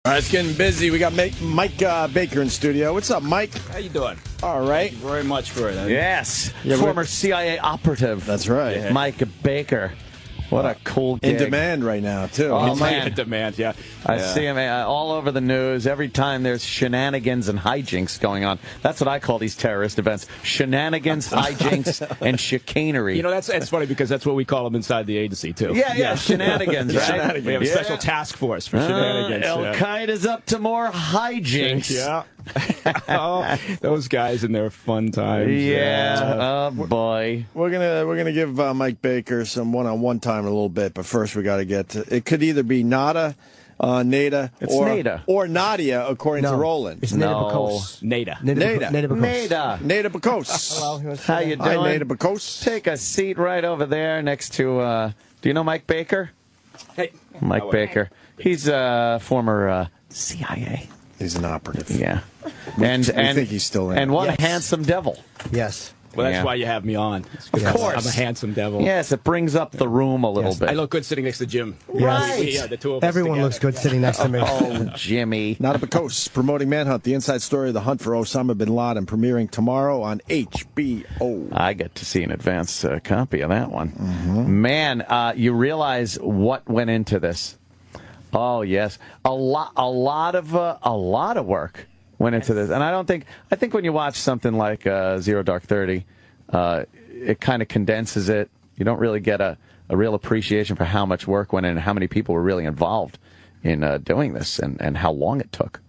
All right, it's getting busy. We got Mike Baker in studio. What's up, Mike? How you doing? All right. Thank you very much for it. Yes. Yeah, former CIA operative. That's right. Yeah. Mike Baker. What a cool gig. In demand right now, too. Oh, man. In demand, yeah. I see him all over the news. Every time there's shenanigans and hijinks going on. That's what I call these terrorist events. Shenanigans, hijinks, and chicanery. You know, that's funny because that's what we call them inside the agency, too. Yeah, shenanigans, right? Shenanigans. We have a special task force for shenanigans. Al-Qaeda's up to more hijinks. Yeah. Oh, those guys and their fun times. Yeah. Oh, boy. We're gonna give Mike Baker some one-on-one time in a little bit, but first we got to get to, it could either be Nada, Nada, or Nadia, according to Roland. It's Nada Bakos. Nada. Nada Bakos. Hello. How you doing? Hi, Nada Bakos. Take a seat right over there next to, do you know Mike Baker? Hey. Mike Baker. He's a former CIA. He's an operative. Yeah. And I think he's still in. And what a handsome devil. Yes. Well, that's why you have me on. Of course. I'm a handsome devil. Yes, it brings up the room a little bit. I look good sitting next to Jim. Right. The two of us Everyone together. looks good sitting next to me. Oh, Jimmy. Nada Bakos promoting Manhunt, the inside story of the hunt for Osama Bin Laden, premiering tomorrow on HBO. I get to see an advance copy of that one. Mm-hmm. Man, you realize what went into this. Oh, yes. A lot of work went into this. And I think when you watch something like Zero Dark 30, it kind of condenses it. You don't really get a real appreciation for how much work went in and how many people were really involved in doing this and how long it took.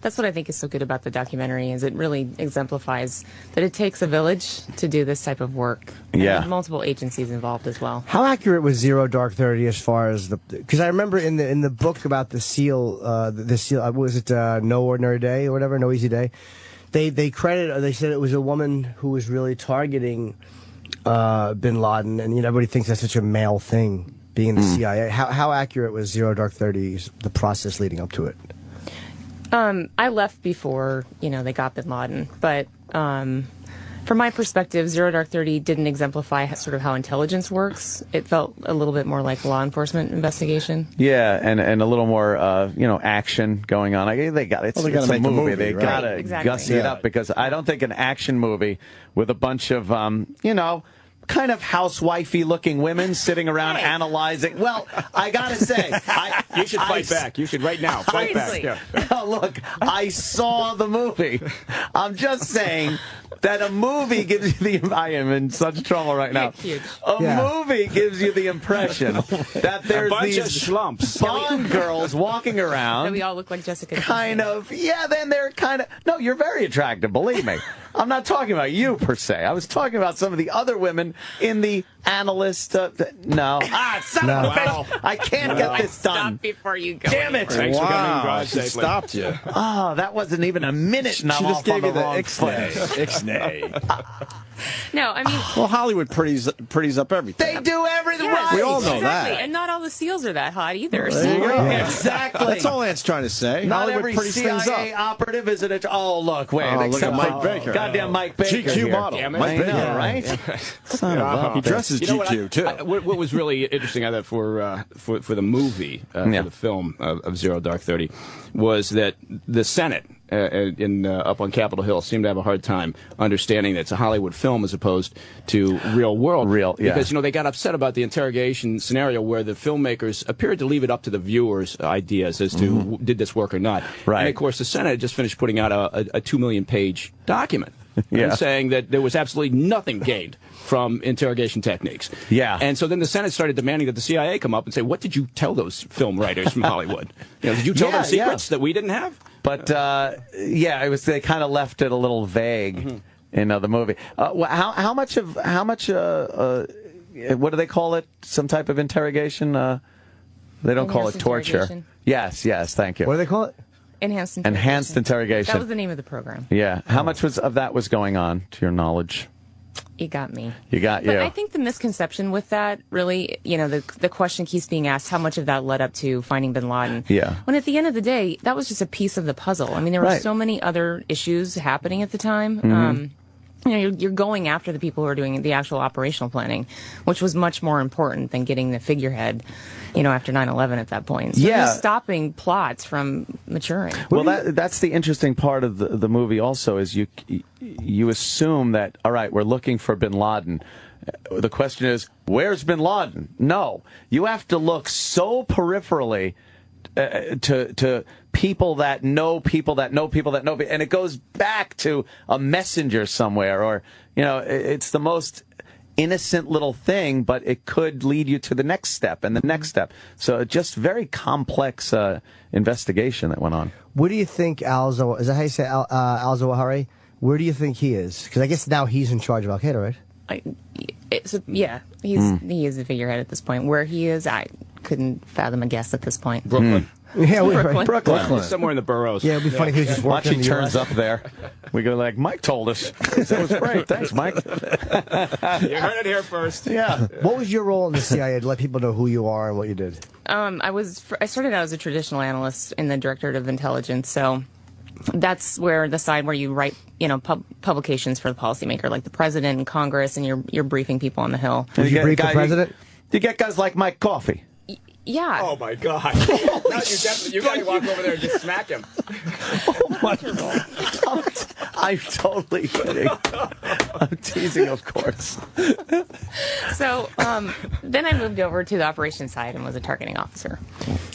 That's what I think is so good about the documentary, is it really exemplifies that it takes a village to do this type of work. Yeah. And multiple agencies involved as well. How accurate was Zero Dark 30 as far as the? Because I remember in the book about the SEAL, what was it, No Ordinary Day or whatever, No Easy Day. They said it was a woman who was really targeting Bin Laden, and everybody thinks that's such a male thing, being in the CIA. How accurate was Zero Dark 30's the process leading up to it? I left before, they got Bin Laden, but from my perspective, Zero Dark 30 didn't exemplify sort of how intelligence works. It felt a little bit more like law enforcement investigation. Yeah, and a little more, action going on. They got it. Well, they got to make a movie. They right? got to Exactly. gussy it up, because I don't think an action movie with a bunch of, kind of housewifey looking women sitting around analyzing. Well, I gotta say, You should fight back. You should right now fight back. Yeah. Oh, look, I saw the movie. I'm just saying that a movie gives you the. I am in such trouble right now. Huge. Movie gives you the impression that there's A bunch of these schlumps. Bond girls walking around. That we all look like Jessica. Kind of, yeah, then they're kind of, no, you're very attractive, believe me. I'm not talking about you, per se. I was talking about some of the other women in the analyst, son of a bitch, I can't get this done. Stop before you go. Damn it. Thanks for coming in, Garage She safely. stopped you. Oh, that wasn't even a minute, and I'm She just off on gave you the the wrong ixnay. foot. Ixnay. No, I mean... Well, Hollywood pretties up everything. They do everything Yes, right. We all know exactly. that. And not all the SEALs are that hot either. There you go. Exactly. That's all Ant's trying to say. Not Hollywood every pretties things CIA up. operative is it? Oh, look, wait. Oh, look at Mike Baker. Goddamn Mike Baker. GQ here. model. Damn it. Mike I Baker. know, right? Son of a He bitch. dresses You know what, GQ, too. What was really interesting, I thought, for the movie, for the film of Zero Dark 30, was that the Senate up on Capitol Hill seemed to have a hard time understanding that it's a Hollywood film as opposed to real world. Because, they got upset about the interrogation scenario where the filmmakers appeared to leave it up to the viewers' ideas as to did this work or not. Right. And, of course, the Senate had just finished putting out a 2 million-page document saying that there was absolutely nothing gained from interrogation techniques. Yeah. And so then the Senate started demanding that the CIA come up and say, what did you tell those film writers from Hollywood? Did you tell them secrets that we didn't have? But, it was, they kind of left it a little vague in the movie. How much, what do they call it? Some type of interrogation? They don't call it torture. Yes, thank you. What do they call it? Enhanced interrogation. Enhanced interrogation. That was the name of the program. Yeah. How much of that was going on, to your knowledge? You got me. But I think the misconception with that, really, the question keeps being asked, how much of that led up to finding Bin Laden? Yeah. When at the end of the day, that was just a piece of the puzzle. I mean, there were so many other issues happening at the time. you're going after the people who are doing the actual operational planning, which was much more important than getting the figurehead, after 9/11 at that point. So just stopping plots from maturing. Well, that's the interesting part of the movie also, is you assume that, all right, we're looking for Bin Laden. The question is, where's Bin Laden? No. You have to look so peripherally to people that know people that know people that know people. And it goes back to a messenger somewhere, or, it's the most innocent little thing, but it could lead you to the next step and the next step. So just very complex investigation that went on. Where do you think is that how you say al-Zawahiri? Where do you think he is? Because I guess now he's in charge of Al-Qaeda, right? He is the figurehead at this point. Where he is, I couldn't fathom a guess at this point. Brooklyn. Yeah, Brooklyn. Somewhere in the boroughs. Yeah, it'd be funny if he was just Watch working. he turns up there. We go like, Mike told us. That was great. Thanks, Mike. You heard it here first. Yeah. What was your role in the CIA to let people know who you are and what you did? I started out as a traditional analyst in the Directorate of Intelligence, so that's where the side where you write, publications for the policymaker, like the president and Congress, and you're briefing people on the Hill. Did you brief the president? You get guys like Mike Coffey. Yeah. Oh my God! You got to walk over there and just smack him. Oh my God! I'm totally kidding. I'm teasing, of course. So then I moved over to the operations side and was a targeting officer.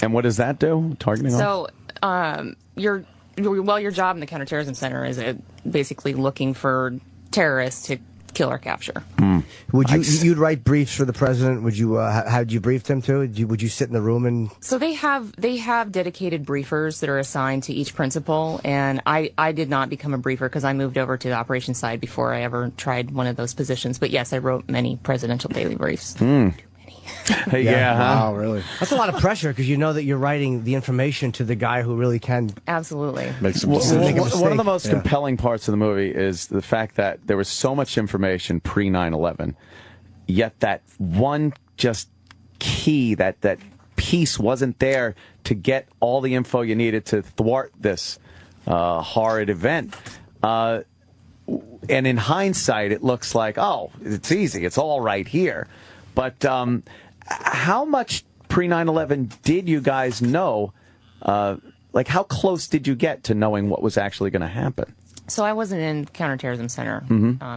And what does that do? Targeting officer? So your job in the Counterterrorism Center is basically looking for terrorists to kill or capture. Would you'd write briefs for the president? Would you how'd you brief them to? Would you sit in the room and? So they have dedicated briefers that are assigned to each principal, and I did not become a briefer because I moved over to the operations side before I ever tried one of those positions. But yes, I wrote many presidential daily briefs. Hey, yeah, wow, really? That's a lot of pressure because you know that you're writing the information to the guy who really can. Absolutely. Make some One of the most compelling parts of the movie is the fact that there was so much information pre 9/11, yet that one just key, that piece wasn't there to get all the info you needed to thwart this horrid event. And in hindsight, it looks like, oh, it's easy. It's all right here. But how much pre 9/11 did you guys know? Like, how close did you get to knowing what was actually going to happen? So I wasn't in Counterterrorism Center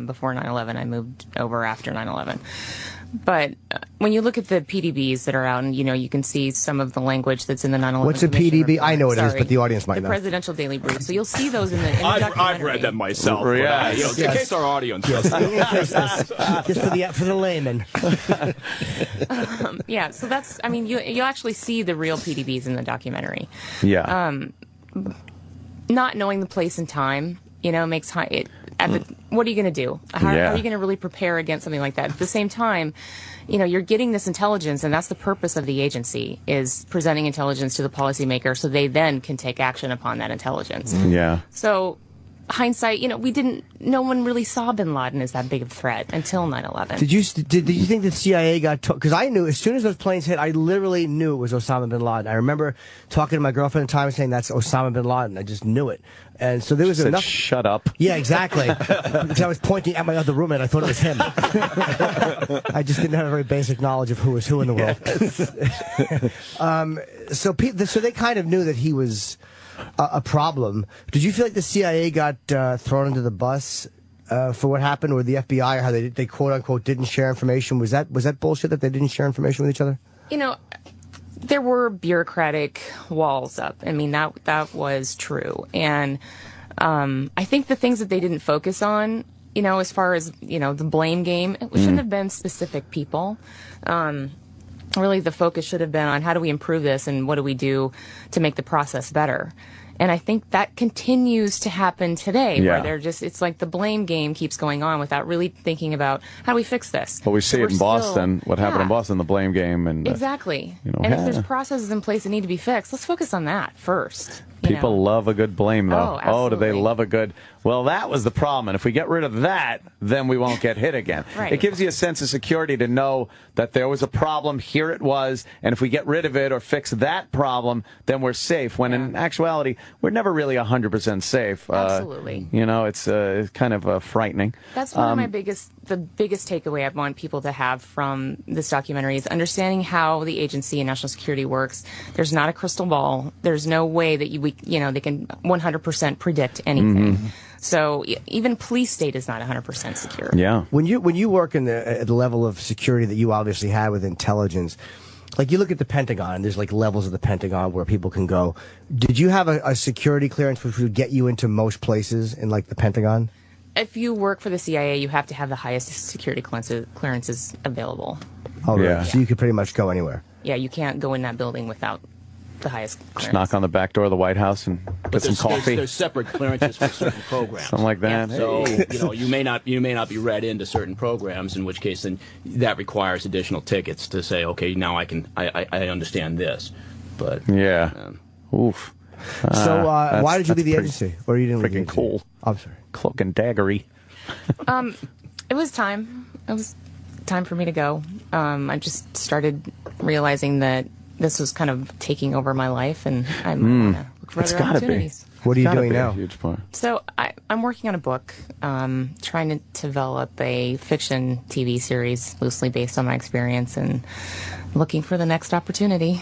before 9/11. I moved over after 9/11. But when you look at the PDBs that are out, and you can see some of the language that's in the 9/11. What's a PDB? I know it is, but the audience might know. The Presidential Daily Brief. So you'll see those in the documentary. I've read them myself. Yeah. In case our audience. Just for the layman. Yeah. So that's. I mean, you'll actually see the real PDBs in the documentary. Yeah. Not knowing the place and time, makes what are you going to do? How are you going to really prepare against something like that? At the same time, you're getting this intelligence, and that's the purpose of the agency, is presenting intelligence to the policymaker so they then can take action upon that intelligence. Yeah. So hindsight, no one really saw Bin Laden as that big of a threat until 9/11. Did you think the CIA got because I knew as soon as those planes hit, I literally knew it was Osama Bin Laden. I remember talking to my girlfriend at the time and saying that's Osama Bin Laden. I just knew it. And so there was enough. Shut up. Yeah, exactly. Because I was pointing at my other roommate. I thought it was him. I just didn't have a very basic knowledge of who was who in the world. So they kind of knew that he was a problem. Did you feel like the CIA got thrown under the bus for what happened, or the FBI, or how they quote unquote didn't share information? Was that bullshit that they didn't share information with each other? There were bureaucratic walls up. I mean, that was true. And I think the things that they didn't focus on, as far as, the blame game, it shouldn't have been specific people. Really, the focus should have been on how do we improve this and what do we do to make the process better. And I think that continues to happen today, where they're it's like the blame game keeps going on without really thinking about how do we fix this. Well, we see it in Boston. What happened in Boston, the blame game, and exactly. And if there's processes in place that need to be fixed, let's focus on that first. People love a good blame, though. Oh, do they love a good? Well, that was the problem. And if we get rid of that, then we won't get hit again. Right. It gives you a sense of security to know that there was a problem, here it was, and if we get rid of it or fix that problem, then we're safe. When in actuality, we're never really 100% safe. Absolutely. It's kind of frightening. That's one of the biggest takeaway I want people to have from this documentary is understanding how the agency and national security works. There's not a crystal ball. There's no way that they can 100% predict anything. Mm-hmm. So even police state is not 100% secure. Yeah. When you work at the level of security that you obviously had with intelligence, like you look at the Pentagon, and there's like levels of the Pentagon where people can go. Did you have a security clearance which would get you into most places in like the Pentagon? If you work for the CIA, you have to have the highest security clearances available. Oh, really? Yeah. So you could pretty much go anywhere. Yeah, you can't go in that building without the highest clearance. Just knock on the back door of the White House and get some coffee. There's separate clearances for certain programs. Something like that. Yeah. So you may not be read into certain programs, in which case then that requires additional tickets to say, okay, now I understand this. But oof. So why did you leave the agency? Or you didn't leave the freaking agency? cool. I'm sorry. Cloak and daggery. It was time. It was time for me to go. I just started realizing that this was kind of taking over my life, and I want to look for other opportunities. What are you doing now? Huge part. So I'm working on a book, trying to develop a fiction TV series loosely based on my experience, and looking for the next opportunity.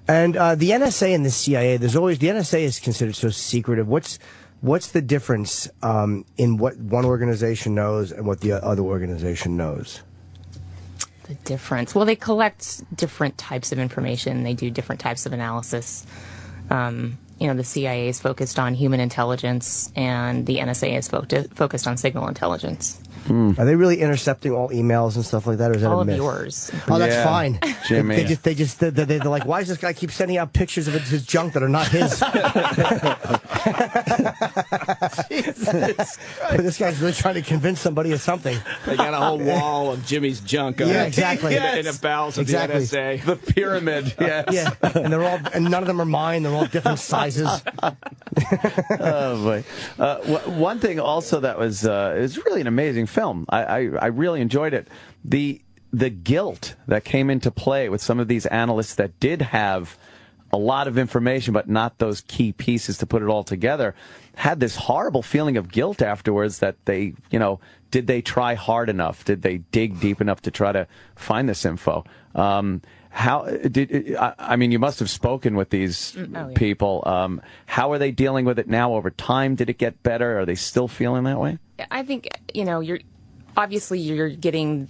And the NSA and the CIA, the NSA is considered so secretive. What's the difference in what one organization knows and what the other organization knows? The difference? Well, they collect different types of information. They do different types of analysis. The CIA is focused on human intelligence, and the NSA is focused on signal intelligence. Are they really intercepting all emails and stuff like that, or is that all a myth? Of yours? Oh, that's fine. Jimmy. They're like, why does this guy keep sending out pictures of his junk that are not his? This guy's really trying to convince somebody of something. They got a whole wall of Jimmy's junk. Yeah, exactly. In the bowels of the NSA. The pyramid. Yes. Yeah, and none of them are mine. They're all different sizes. Oh boy. One thing also that was really an amazing film. I really enjoyed it. The guilt that came into play with some of these analysts that did have a lot of information but not those key pieces to put it all together, had this horrible feeling of guilt afterwards that they, did they try hard enough? Did they dig deep enough to try to find this info? You must have spoken with these people. How are they dealing with it now over time? Did it get better? Are they still feeling that way? I think, you're getting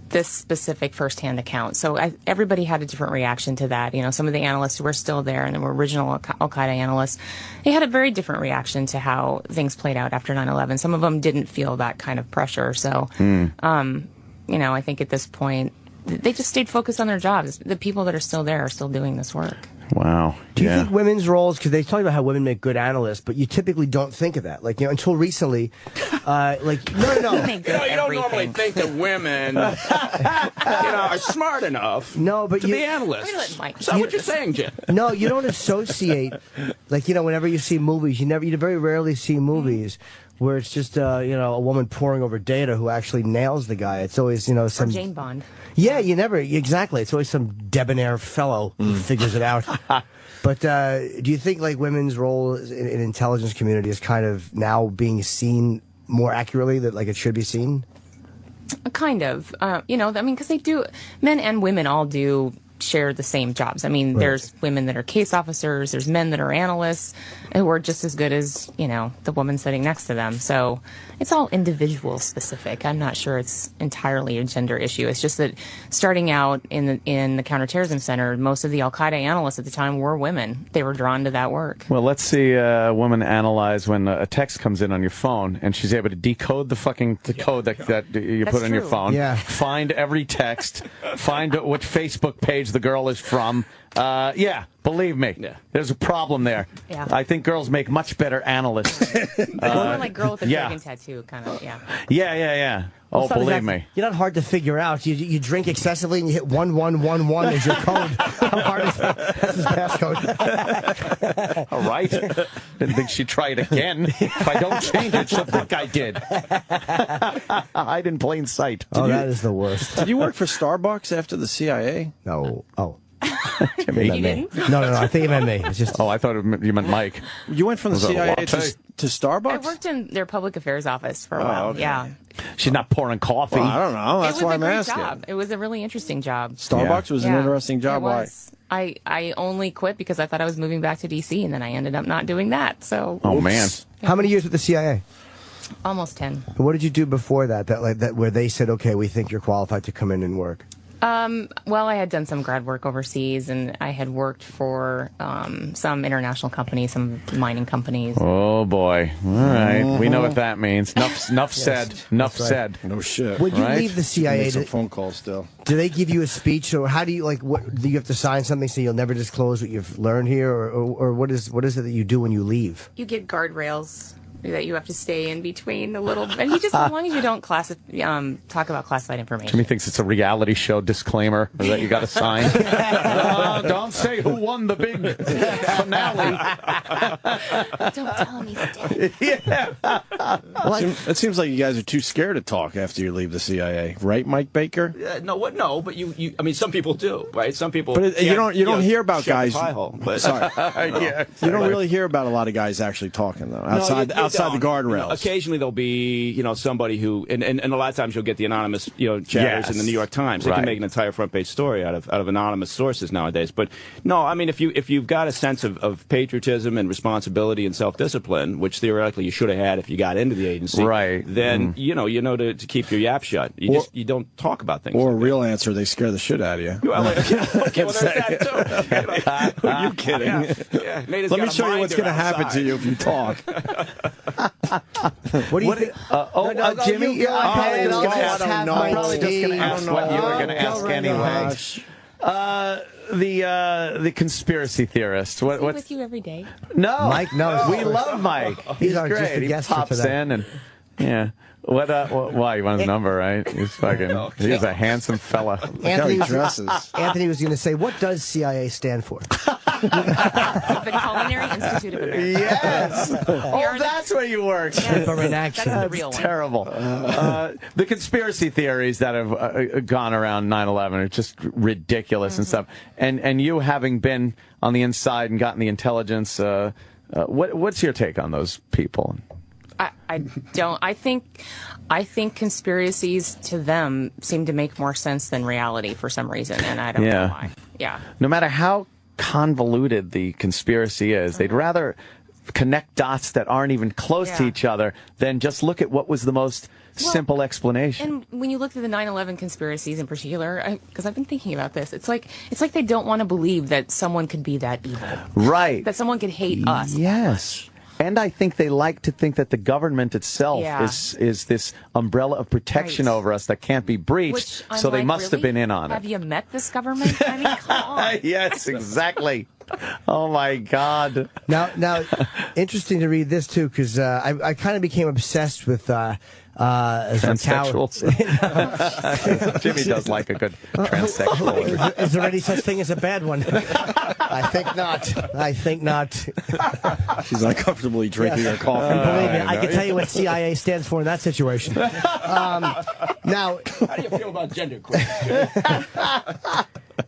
this specific firsthand account. So everybody had a different reaction to that. Some of the analysts who were still there and they were original Al-Qaeda analysts, they had a very different reaction to how things played out after 9/11. Some of them didn't feel that kind of pressure. So, I think at this point, they just stayed focused on their jobs. The people that are still there are still doing this work. Wow. Do you think women's roles, because they talk about how women make good analysts, but you typically don't think of that. Until recently, no. You don't normally think that women, are smart enough to be analysts. Is that what you're saying, Jim? No, you don't associate, whenever you see movies, you very rarely see movies where it's just, a woman poring over data who actually nails the guy. It's always, some... Or Jane Bond. Yeah, exactly. It's always some debonair fellow who figures it out. But do you think, women's role in intelligence community is kind of now being seen more accurately, that, it should be seen? Kind of. Because they do, men and women all do share the same jobs. There's women that are case officers, there's men that are analysts who are just as good as, the woman sitting next to them. So it's all individual specific. I'm not sure it's entirely a gender issue. It's just that starting out in the Counterterrorism Center, most of the Al-Qaeda analysts at the time were women. They were drawn to that work. Well, let's see a woman analyze when a text comes in on your phone and she's able to decode the code that you put on your phone. Yeah. Find every text. Find what Facebook page the girl is from. Believe me, there's a problem there. Yeah. I think girls make much better analysts. More like girl with a dragon tattoo, kind of, Yeah. Oh, believe me. You're not hard to figure out. You drink excessively and you hit 1111 as your code. How hard is that? That's his passcode. All right. Didn't think she'd try it again. If I don't change it, she'll think I did. Hide in plain sight. That is the worst. Did you work for Starbucks after the CIA? No. Oh. You didn't? No. I think you meant me. It's just. Oh, I thought you meant Mike. You went from the CIA to Starbucks? I worked in their public affairs office for a while. Okay. Yeah. She's not pouring coffee. Well, I don't know. That's why I'm asking. Job. It was a really interesting job. Starbucks was an interesting job. Why? I only quit because I thought I was moving back to D.C. and then I ended up not doing that. So. Oh man. How many years with the CIA? Almost 10. What did you do before that? That where they said, okay, we think you're qualified to come in and work. Well, I had done some grad work overseas, and I had worked for some international companies, some mining companies. Oh, boy. All right. We know what that means. Enough said. Enough said. No shit. When you leave the CIA, Make some phone calls still. Do they give you a speech, or how do you, what, do you have to sign something so you'll never disclose what you've learned here, or what is it that you do when you leave? You get guardrails that you have to stay in between a little bit. And you just, as long as you don't talk about classified information. Jimmy thinks it's a reality show disclaimer that you got to sign. Don't say who won the big finale. Don't tell him he's dead. Yeah. It seems like you guys are too scared to talk after you leave the CIA, right, Mike Baker? No, but you. I mean, some people do, right? Some people. But you don't hear about guys. Sorry. Yeah. You don't really hear about a lot of guys actually talking though outside the guardrails. Occasionally there'll be somebody who and a lot of times you'll get the anonymous chatters in the New York Times. They can make an entire front page story out of anonymous sources nowadays. But no, I mean if you've got a sense of patriotism and responsibility and self-discipline, which theoretically you should have had if you got into the agency, right? Then you know to keep your yap shut. You don't talk about things. Or like a real answer, they scare the shit out of you. Well, okay, well, there's that too. Are you kidding? Yeah. Let me show you what's going to happen to you if you talk. What do you think? Jimmy, I'm probably just going to ask what you were going to ask anyway. The conspiracy theorist. What's with you every day? No, Mike. No, we love Mike. He's great. Just a guest he pops for in and why you want his number, right? He's he's a handsome fella. Anthony was going to say, what does CIA stand for? The Culinary Institute of America. Yes. That's where you work. Yes. That's the real one. Terrible. The conspiracy theories that have gone around 9/11 are just ridiculous and stuff. And you having been on the inside and gotten the intelligence, what's your take on those people? I don't. I think conspiracies to them seem to make more sense than reality for some reason, and I don't know why. Yeah. No matter how convoluted the conspiracy is, they'd rather connect dots that aren't even close to each other than just look at what was the most simple explanation. And when you look at the 9/11 conspiracies in particular, because I've been thinking about this, it's like they don't want to believe that someone could be that evil, right? That someone could hate us. Yes. And I think they like to think that the government itself is this umbrella of protection over us that can't be breached, so they must have been in on it. Have you met this government? I mean, come on. Yes, exactly. Oh, my God. Now, interesting to read this, too, because I kind of became obsessed with transsexuals. Jimmy does like a good transsexual. Is there any such thing as a bad one? I think not. She's uncomfortably drinking her coffee. Believe me, I can tell you what CIA stands for in that situation. Now, how do you feel about genderqueer?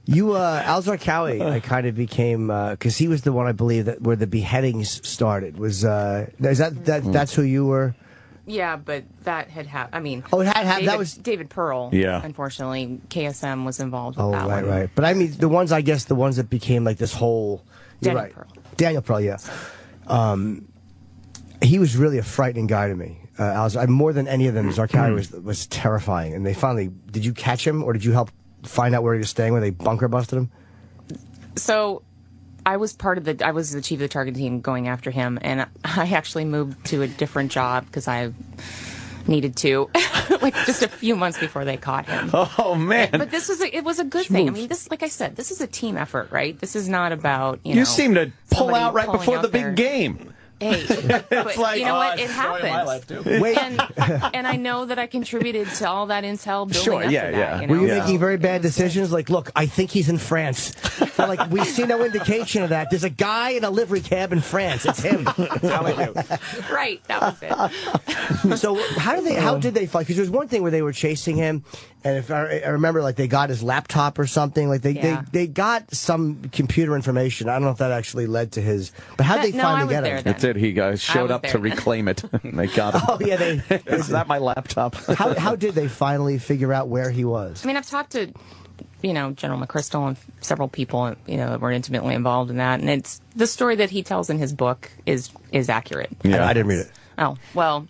Al Zarqawi, I kind of became because he was the one I believe that where the beheadings started. Was is that's who you were? Yeah, but that had happened. I mean, it had happened. That was David Pearl. Yeah. Unfortunately, KSM was involved with that one. Right. But I mean, the ones that became like this whole. Daniel Pearl, yeah. He was really a frightening guy to me. More than any of them, Zarqawi was terrifying. And they finally, did you catch him, or did you help find out where he was staying, where they bunker busted him? So, I was the chief of the target team going after him, and I actually moved to a different job because I needed to, like just a few months before they caught him. Oh man! But it was a good thing. I mean, like I said, this is a team effort, right? This is not about You seem to pull out right before the big game. Hey, but like, you know what? It happens. My life too. Wait. And I know that I contributed to all that intel building up to that. You know? Were you making very bad decisions? Like, look, I think he's in France. I'm like, we see no indication of that. There's a guy in a livery cab in France. It's him. That's how I do. Right, that was it. So how did they fight? Because there's one thing where they were chasing him, and if I remember, like they got his laptop or something. Like they got some computer information. I don't know if that actually led to his. But how did they finally get him? That's it. He showed up to reclaim it. They got him. Oh yeah, is that my laptop? How did they finally figure out where he was? I mean, I've talked to, General McChrystal and several people, that were intimately involved in that, and it's the story that he tells in his book is accurate. Yeah, I didn't read it. Oh well.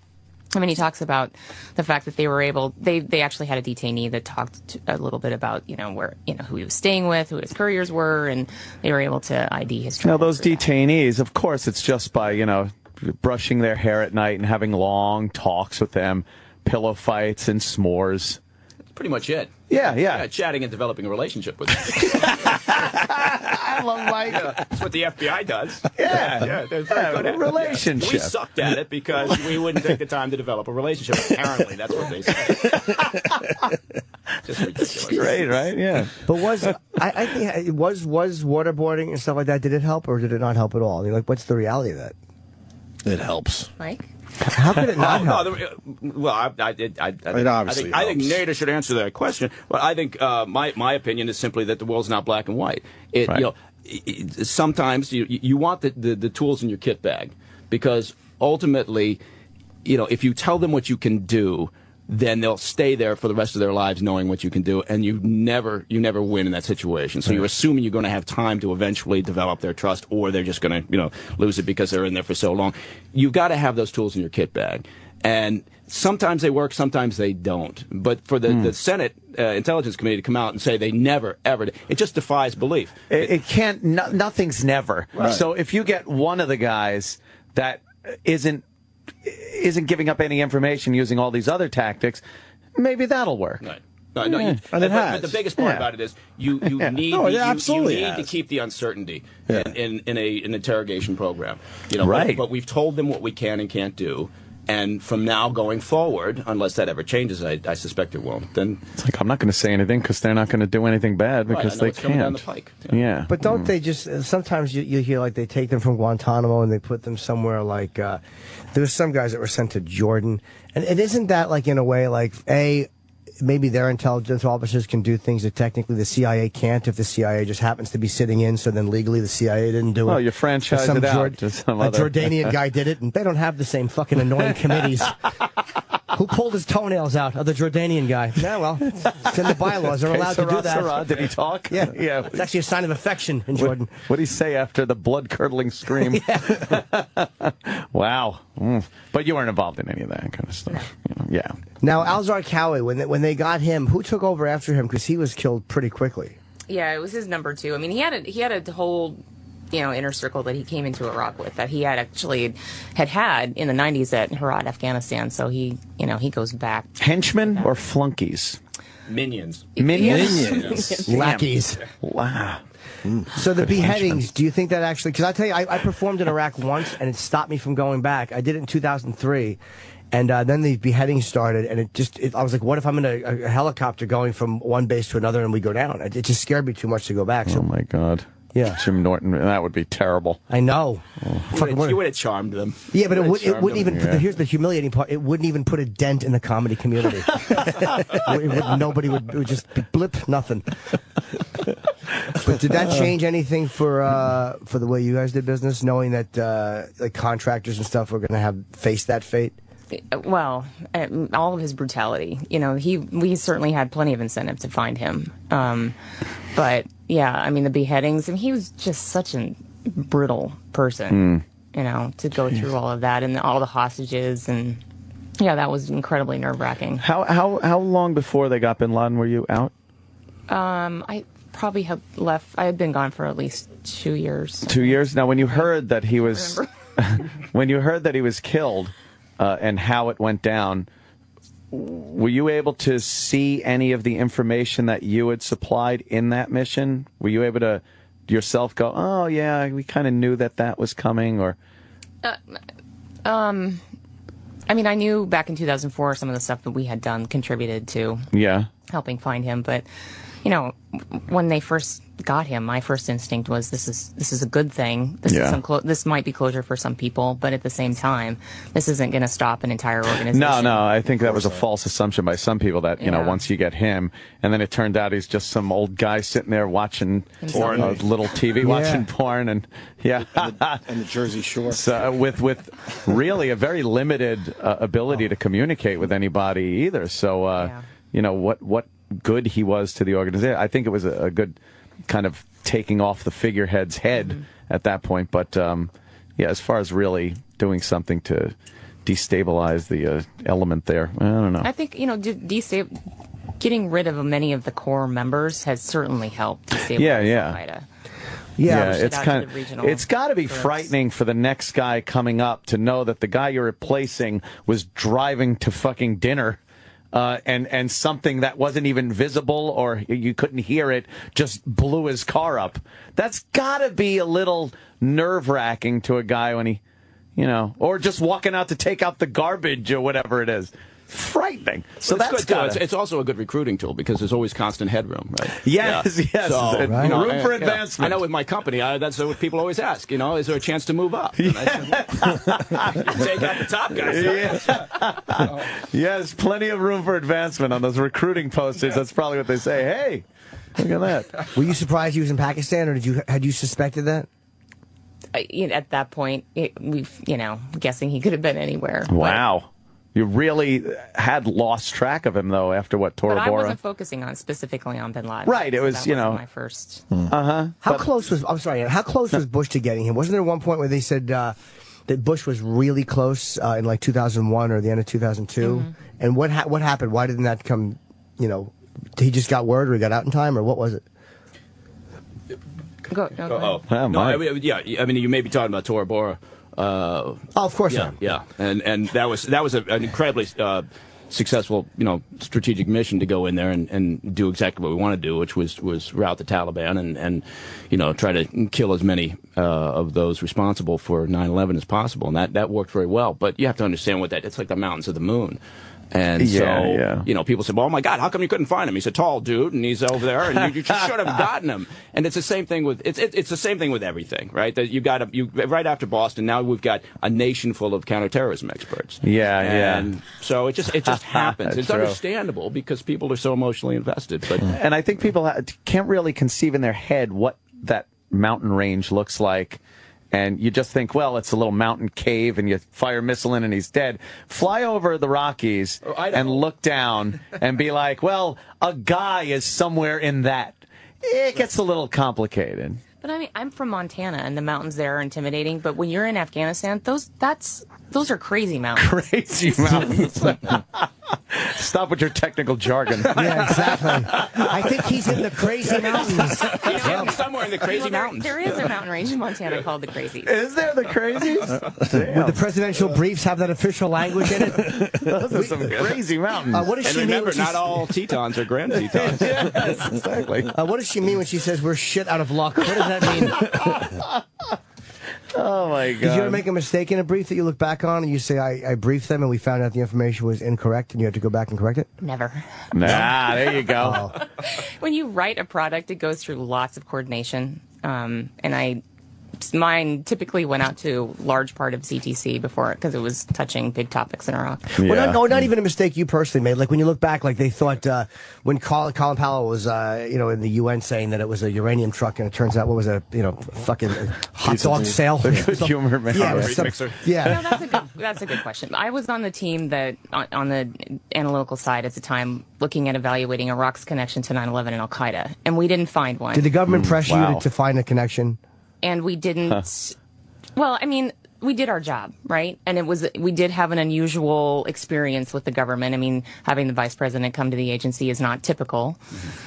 I mean, he talks about the fact that they actually had a detainee that talked a little bit about, where, who he was staying with, who his couriers were, and they were able to ID his travel. Now, those detainees, of course, it's just by, brushing their hair at night and having long talks with them, pillow fights and s'mores. That's pretty much it. Yeah. Chatting and developing a relationship with them. I love Mike. That's what the FBI does. Yeah, they're very good at relationship. We sucked at it because we wouldn't take the time to develop a relationship. Apparently, that's what they say. Just ridiculous. Great, right? Yeah. But I think was waterboarding and stuff like that? Did it help or did it not help at all? I mean, like, what's the reality of that? It helps. Mike? How could it not help? I think Nada should answer that question. But I think my opinion is simply that the world's not black and white. Sometimes you want the tools in your kit bag because ultimately, if you tell them what you can do, then they'll stay there for the rest of their lives knowing what you can do, and you never win in that situation. So you're assuming you're going to have time to eventually develop their trust, or they're just going to lose it because they're in there for so long. You've got to have those tools in your kit bag, and sometimes they work, sometimes they don't. But for the Senate Intelligence Committee to come out and say they never ever, it just defies belief. It can't. Nothing's never. Right. So if you get one of the guys that isn't giving up any information using all these other tactics, maybe that'll work. Right. But the biggest part about it is you need to keep the uncertainty in an interrogation program. Right. But we've told them what we can and can't do. And from now going forward, unless that ever changes, I suspect it won't. Then it's like I'm not going to say anything because they're not going to do anything bad because they can't. Down the pike. Yeah. But don't they just sometimes you hear like they take them from Guantanamo and they put them somewhere like there was some guys that were sent to Jordan, and isn't that like in a way like maybe their intelligence officers can do things that technically the CIA can't if the CIA just happens to be sitting in, so then legally the CIA didn't do it. Oh, you franchise it out to some other... Jordanian guy did it, and they don't have the same fucking annoying committees. Who pulled his toenails out? The Jordanian guy. Yeah, well, it's in the bylaws. They're allowed to do that. Did he talk? Yeah. It's actually a sign of affection in Jordan. What did he say after the blood-curdling scream? Wow. But you weren't involved in any of that kind of stuff. Yeah. Now, Al-Zarqawi, when they got him, who took over after him? Because he was killed pretty quickly. Yeah, it was his number two. I mean, he had a whole inner circle that he came into Iraq with that he had actually had in the 90s at Herat, Afghanistan. So he goes back. Henchmen or flunkies? Minions. Minions. Lackeys. Wow. So the beheadings, do you think that actually, because I tell you, I performed in Iraq once and it stopped me from going back. I did it in 2003. And then the beheadings started, and I was like, what if I'm in a helicopter going from one base to another and we go down? It just scared me too much to go back. So, oh, my God. Yeah. Jim Norton, that would be terrible. I know. You would have charmed them. Yeah, but it wouldn't even, here's the humiliating part, it wouldn't even put a dent in the comedy community. Nobody would just blip, nothing. But did that change anything for the way you guys did business, knowing that like contractors and stuff were going to face that fate? Well, all of his brutality. We certainly had plenty of incentive to find him. But yeah, I mean the beheadings. I mean, he was just such a brutal person. To go through all of that and all the hostages, and yeah, that was incredibly nerve-wracking. How long before they got Bin Laden were you out? I probably had left. I had been gone for at least 2 years. 2 years. Now, when you heard that he was, when you heard that he was killed, and how it went down, were you able to see any of the information that you had supplied in that mission? Were you able to yourself go, oh, yeah, we kind of knew that was coming? Or I mean, I knew back in 2004 some of the stuff that we had done contributed to helping find him, but you know, when they first got him, my first instinct was this is a good thing. This might be closure for some people, but at the same time, this isn't going to stop an entire organization. No, I think that was a false assumption by some people that, you know, once you get him, and then it turned out he's just some old guy sitting there watching porn, little TV, watching porn, and and the Jersey Shore. So with really a very limited ability to communicate with anybody either. So, you know, what good he was to the organization. I think it was a good kind of taking off the figurehead's head at that point. But, as far as really doing something to destabilize the element there, I don't know. I think, you know, getting rid of many of the core members has certainly helped destabilize Al-Qaeda. It's got to be frightening for the next guy coming up to know that the guy you're replacing was driving to fucking dinner. And something that wasn't even visible or you couldn't hear it just blew his car up. That's got to be a little nerve-wracking to a guy when he, you know, or just walking out to take out the garbage or whatever it is. Frightening. So that's good. It's also a good recruiting tool because there's always constant headroom, right? Yes. So, you know, room for advancement. I know with my company, that's what people always ask. You know, is there a chance to move up? And I said, take out the top guys. Yes, plenty of room for advancement on those recruiting posters. That's probably what they say. Hey, look at that. Were you surprised he was in Pakistan, or had you suspected that? At that point, guessing he could have been anywhere. Wow. You really had lost track of him, though, after what, Tora Bora? But I wasn't focusing specifically on Bin Laden. Right, it was, my first. How close was Bush to getting him? Wasn't there one point where they said that Bush was really close in like 2001 or the end of 2002? And what happened? Why didn't that come, you know, he just got word or he got out in time, or what was it? Go I mean, you may be talking about Tora Bora. Of course, and that was an incredibly successful, you know, strategic mission to go in there and do exactly what we want to do, which was rout the Taliban and you know, try to kill as many of those responsible for 9/11 as possible, and that worked very well. But you have to understand it's like the mountains of the moon. And you know, people said, well, oh my God, how come you couldn't find him? He's a tall dude, and he's over there, and you just should have gotten him. And it's the same thing with it's the same thing with everything, right? That you right after Boston, now we've got a nation full of counterterrorism experts. And so it just happens. It's understandable because people are so emotionally invested. But and I think people can't really conceive in their head what that mountain range looks like. And you just think, well, it's a little mountain cave, and you fire a missile in, and he's dead. Fly over the Rockies and look down and be like, well, a guy is somewhere in that. It gets a little complicated. But I mean, I'm from Montana, and the mountains there are intimidating. But when you're in Afghanistan, those are crazy mountains. Crazy mountains. Stop with your technical jargon. Yeah, exactly. I think he's in the crazy mountains. He's somewhere in the crazy mountains. There is a mountain range in Montana called the Crazies. Is there the Crazies? Would the presidential briefs have that official language in it? Those are some crazy mountains. What does she remember, mean? Not all Tetons are Grand Tetons. Yes, exactly. What does she mean when she says we're shit out of luck? What does that mean? Oh, my God. Did you ever make a mistake in a brief that you look back on and you say, I briefed them and we found out the information was incorrect and you had to go back and correct it? Never. There you go. When you write a product, it goes through lots of coordination. And mine typically went out to large part of CTC before it because it was touching big topics in Iraq. Yeah. Well, not even a mistake you personally made. Like when you look back, like they thought when Colin Powell was, in the UN saying that it was a uranium truck, and it turns out what was a, fucking hot dog sale. Good humor, man. That's a good question. I was on the team that on the analytical side at the time, looking at evaluating Iraq's connection to 9/11 and Al Qaeda, and we didn't find one. Did the government pressure you to find a connection? And we didn't. Well, I mean, we did our job, right? And we did have an unusual experience with the government. I mean, having the vice president come to the agency is not typical.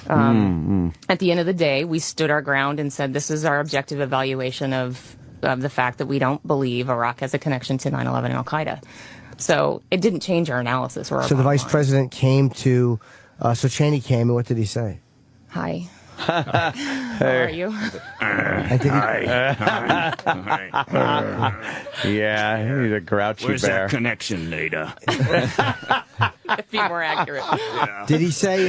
At the end of the day, we stood our ground and said, this is our objective evaluation of the fact that we don't believe Iraq has a connection to 9/11 and Al Qaeda. So it didn't change our analysis or our So the vice president came to, so Cheney came, and what did he say? Hi. How are you? Yeah, he's a grouchy Where's bear. that connection, Nada? Be more accurate. Yeah. Did he say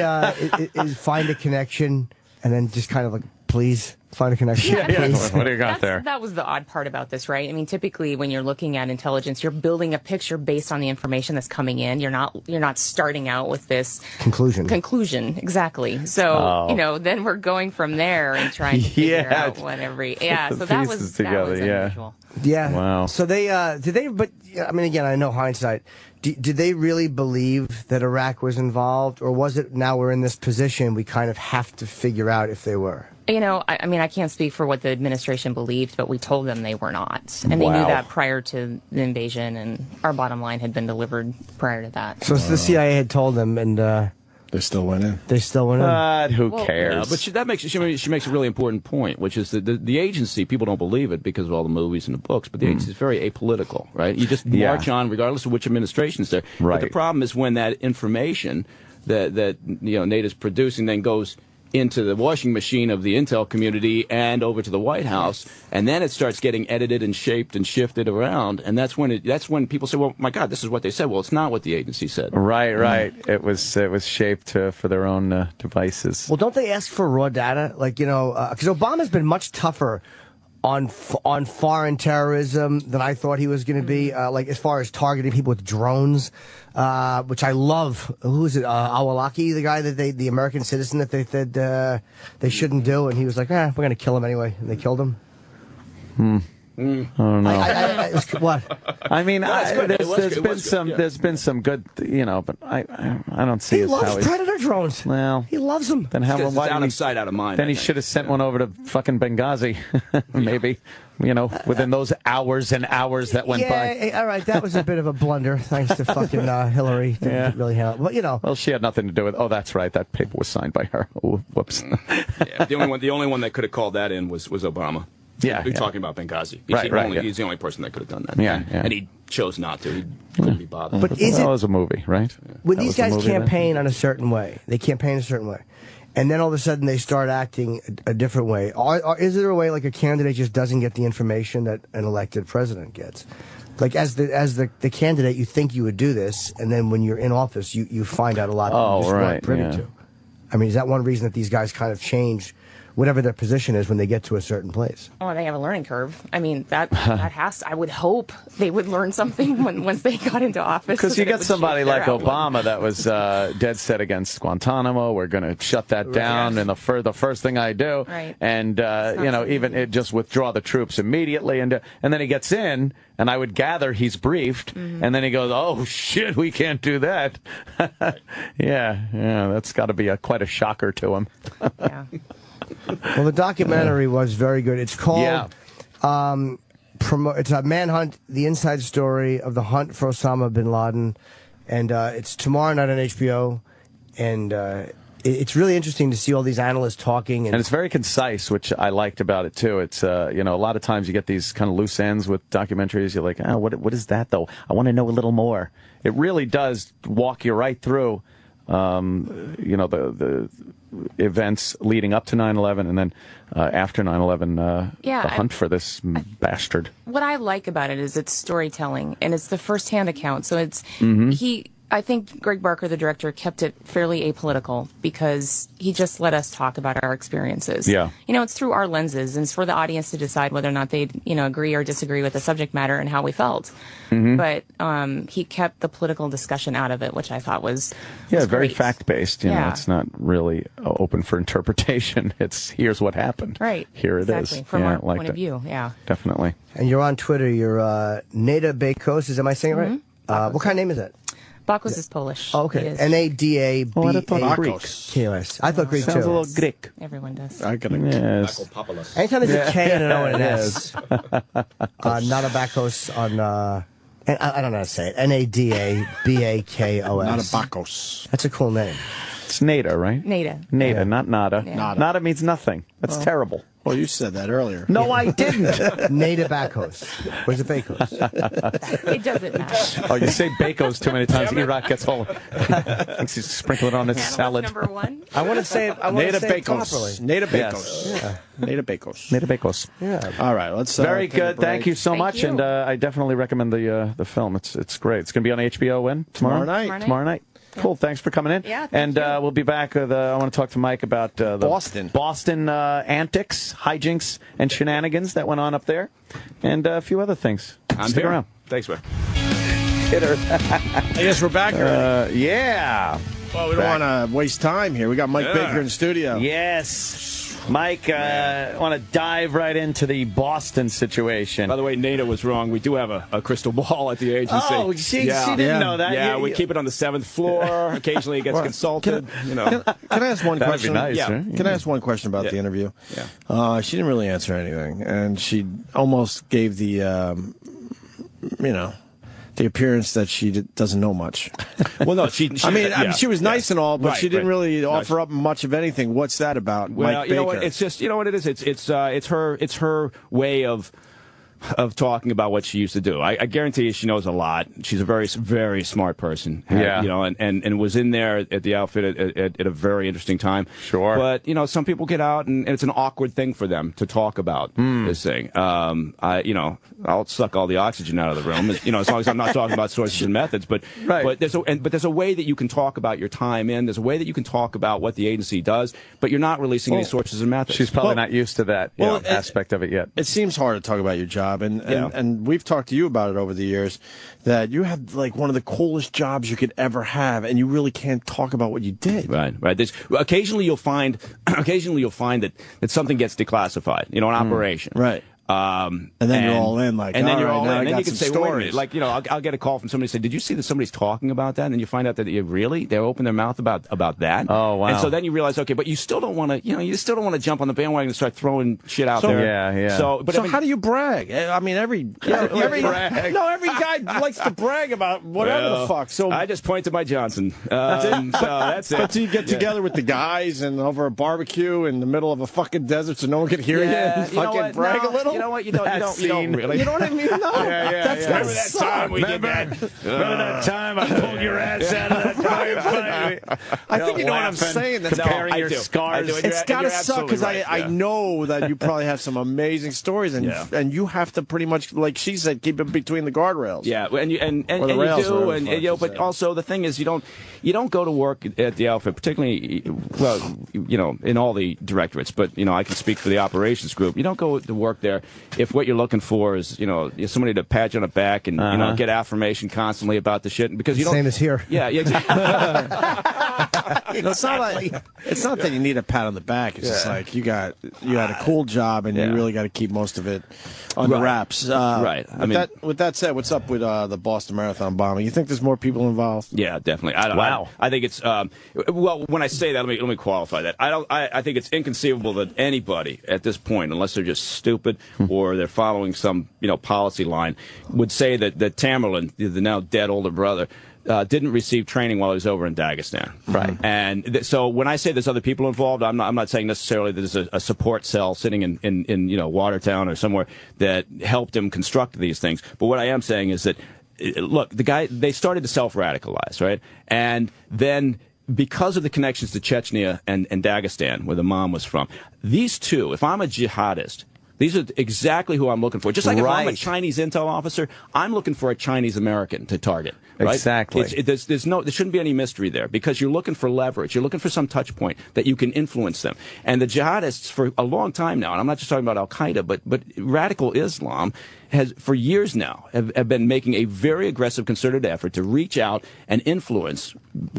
find a connection and then just kind of like, please find a connection? Yeah. What do you got there? That was the odd part about this, right? I mean, typically when you're looking at intelligence, you're building a picture based on the information that's coming in. You're not starting out with this conclusion. Exactly. So, then we're going from there and trying to figure out what so that was unusual. Yeah. Wow. So they did they? But I mean, again, I know hindsight. Did they really believe that Iraq was involved, or was it now we're in this position we kind of have to figure out if they were? I mean, I can't speak for what the administration believed, but we told them they were not, and they knew that prior to the invasion, and our bottom line had been delivered prior to that. So the CIA had told them, and they still went in. Who cares? But she makes a really important point, which is that the agency, people don't believe it because of all the movies and the books, but the agency is very apolitical, right? You just march on regardless of which administration's there. Right. But the problem is when that information that NATO's producing then goes into the washing machine of the intel community and over to the White House, and then it starts getting edited and shaped and shifted around, and that's when people say, well, my God, this is what they said. Well, it's not what the agency said. Right. It was shaped for their own devices. Well, don't they ask for raw data? Like, because Obama's been much tougher on foreign terrorism than I thought he was going to be. Like as far as targeting people with drones, which I love. Who is it? Awalaki, the guy that the American citizen that they said they shouldn't do, and he was like, we're going to kill him anyway, and they killed him. I don't know. What? I mean, there's been some good, but I don't see. He loves Predator drones. Well, he loves them. Then it's out of sight, out of mind. Then he should have sent one over to fucking Benghazi, maybe. Within those hours and hours that went by. All right, that was a bit of a blunder, thanks to fucking Hillary. Didn't really help. But well, she had nothing to do with. Oh, that's right. That paper was signed by her. Oh, whoops. The only one that could have called that in was Obama. Yeah, You're talking about Benghazi. He's the only person that could have done that. And he chose not to. He couldn't be bothered. But that was a movie, right? When these guys campaign on a certain way, they campaign a certain way, and then all of a sudden they start acting a different way. Is there a way like a candidate just doesn't get the information that an elected president gets? Like as the candidate, you think you would do this, and then when you're in office, you find out a lot that you just weren't privy to. I mean, is that one reason that these guys kind of change whatever their position is when they get to a certain place? Oh, they have a learning curve. I mean, that has to, I would hope they would learn something once they got into office. Because you get somebody like Obama that was dead set against Guantanamo. We're going to shut that down, and the first thing I do, and even just withdraw the troops immediately, and then he gets in, and I would gather he's briefed, and then he goes, "Oh shit, we can't do that." yeah, that's got to be quite a shocker to him. Yeah. Well, the documentary was very good. It's called it's a Manhunt, the inside story of the hunt for Osama Bin Laden, and it's tomorrow night on HBO, and it's really interesting to see all these analysts talking. And it's very concise, which I liked about it, too. It's, a lot of times you get these kind of loose ends with documentaries. You're like, what is that, though? I want to know a little more. It really does walk you right through, the events leading up to 9/11 and then after 9/11, the hunt for this bastard. What I like about it is it's storytelling, and it's the first-hand account. So it's I think Greg Barker, the director, kept it fairly apolitical because he just let us talk about our experiences. Yeah. It's through our lenses, and it's for the audience to decide whether or not they, agree or disagree with the subject matter and how we felt. But he kept the political discussion out of it, which I thought was very fact-based. It's not really open for interpretation. It's here's what happened. Right. Here it is. From our point of view. Yeah. Definitely. And you're on Twitter. You're Nada Bakos. Am I saying it right? What kind of name is that? Bakos is Polish. Oh, okay. Nada Oh, I thought Greek. K-O-S. I thought Greek too. Sounds a little Greek. Everyone does. I got Yes. Anytime there's a K and an O and an S. Not a Bakos on, I don't know how to say it. Nadabakos. Not a Bakos. That's a cool name. It's Nada, right? Nada. Nada, not Nada. Yeah. Nada. Nada means nothing. That's terrible. Well, you said that earlier. No, I didn't. Nada Bakos. Where's the Bakos? It doesn't matter. Oh, you say Bakos too many times. E-Rock gets all. Thinks he's sprinkling it on his salad. Number one. I want to say it. I want to say it properly. Nada Bakos. Yes. Yeah. Nada Bakos. Nada Bakos. Yeah. All right, let's. Very good. Thank you so Thank much, you. and I definitely recommend the film. It's great. It's going to be on HBO when Tomorrow night. Tomorrow night. Cool. Thanks for coming in. Yeah, and we'll be back with. I want to talk to Mike about the Boston antics, hijinks, and shenanigans that went on up there, and a few other things. Stick around. Thanks, man. Hitter. I guess we're back. Yeah. Well, we don't want to waste time here. We got Mike Baker in the studio. Yes. Mike, I want to dive right into the Boston situation. By the way, Nada was wrong. We do have a crystal ball at the agency. Oh, she didn't know that. Yeah, we keep it on the 7th floor. Occasionally it gets consulted. Can I ask one That'd question? be nice. Yeah. Right? Can I ask one question about the interview? Yeah. She didn't really answer anything, and she almost gave the, the appearance that she doesn't know much. Well, no, she she was nice and all, but she didn't really No, offer up much of anything. What's that about, Well, Mike you know Baker? what? It's just, you know what it is. It's her way of talking about what she used to do. I guarantee you she knows a lot. She's a very, very smart person. Yeah. You know, and was in there at the outfit at a very interesting time. Sure. But, you know, some people get out and it's an awkward thing for them to talk about this thing. I'll suck all the oxygen out of the room, as long as I'm not talking about sources and methods. But there's a way that you can talk about your time in. There's a way that you can talk about what the agency does, but you're not releasing any sources and methods. She's probably not used to that aspect of it yet. It seems hard to talk about your job, and we've talked to you about it over the years, that you have like one of the coolest jobs you could ever have, and you really can't talk about what you did. Right. Occasionally you'll find that something gets declassified, an operation. Right. And then you're all in, like, and then you're right, all now in. I And then got you can some say, wait a stories. minute, like, I'll get a call from somebody say, did you see that somebody's talking about that? And then you find out that they open their mouth about that. Oh, wow. And so then you realize, okay, but you still don't want to, jump on the bandwagon and start throwing shit out there. Yeah. So how do do you brag? I mean, every guy likes to brag about whatever the fuck. So I just point to my Johnson. So that's it. But do you get together with the guys and over a barbecue in the middle of a fucking desert so no one can hear you and fucking brag a little? You know what? You don't really. You know what I mean? No. That's Remember that time we did that? Remember that time I pulled your ass out of that fight? I think you know what I'm saying. That's comparing your do. scars. It's got to suck because I know that you probably have some amazing stories, and you have to pretty much, like she said, keep it between the guardrails. Yeah, and you rails, do, but also the thing is, you don't go to work at the outfit, particularly, in all the directorates, but I can speak for the operations group. You don't go to work there if what you're looking for is somebody to pat you on the back and get affirmation constantly about the shit, because you don't. Same as here. Yeah, exactly. It's not that you need a pat on the back. It's just like you had a cool job and you really got to keep most of it under wraps. Right. With that said, what's up with the Boston Marathon bombing? You think there's more people involved? Yeah, definitely. I think it's when I say that, let me qualify that. I think it's inconceivable that anybody at this point, unless they're just stupid or they're following some policy line, would say that Tamerlan, the now dead older brother, didn't receive training while he was over in Dagestan. Right. And so when I say there's other people involved, I'm not saying necessarily that there's a support cell sitting in Watertown or somewhere that helped him construct these things. But what I am saying is that, look, they started to self-radicalize, right? And then, because of the connections to Chechnya and Dagestan, where the mom was from, these two, if I'm a jihadist, these are exactly who I'm looking for. Just like if I'm a Chinese intel officer, I'm looking for a Chinese American to target. Right? Exactly. There shouldn't be any mystery there, because you're looking for leverage. You're looking for some touch point that you can influence them. And the jihadists for a long time now, and I'm not just talking about Al-Qaeda, but radical Islam has, for years now, have been making a very aggressive, concerted effort to reach out and influence,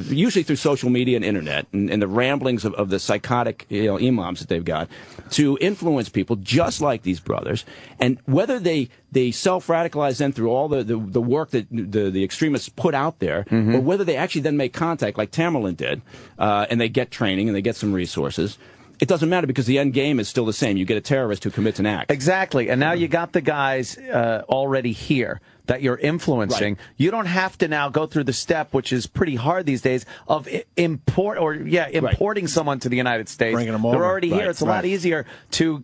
usually through social media and internet, and the ramblings of the psychotic imams that they've got, to influence people just like these brothers. And whether they self-radicalize then through all the work that the extremists put out there, or whether they actually then make contact like Tamerlan did, and they get training and they get some resources, it doesn't matter, because the end game is still the same. You get a terrorist who commits an act. Exactly. And now you got the guys already here that you're influencing. Right. You don't have to now go through the step, which is pretty hard these days, of importing someone to the United States. Bringing them over. They're already here. It's a lot easier to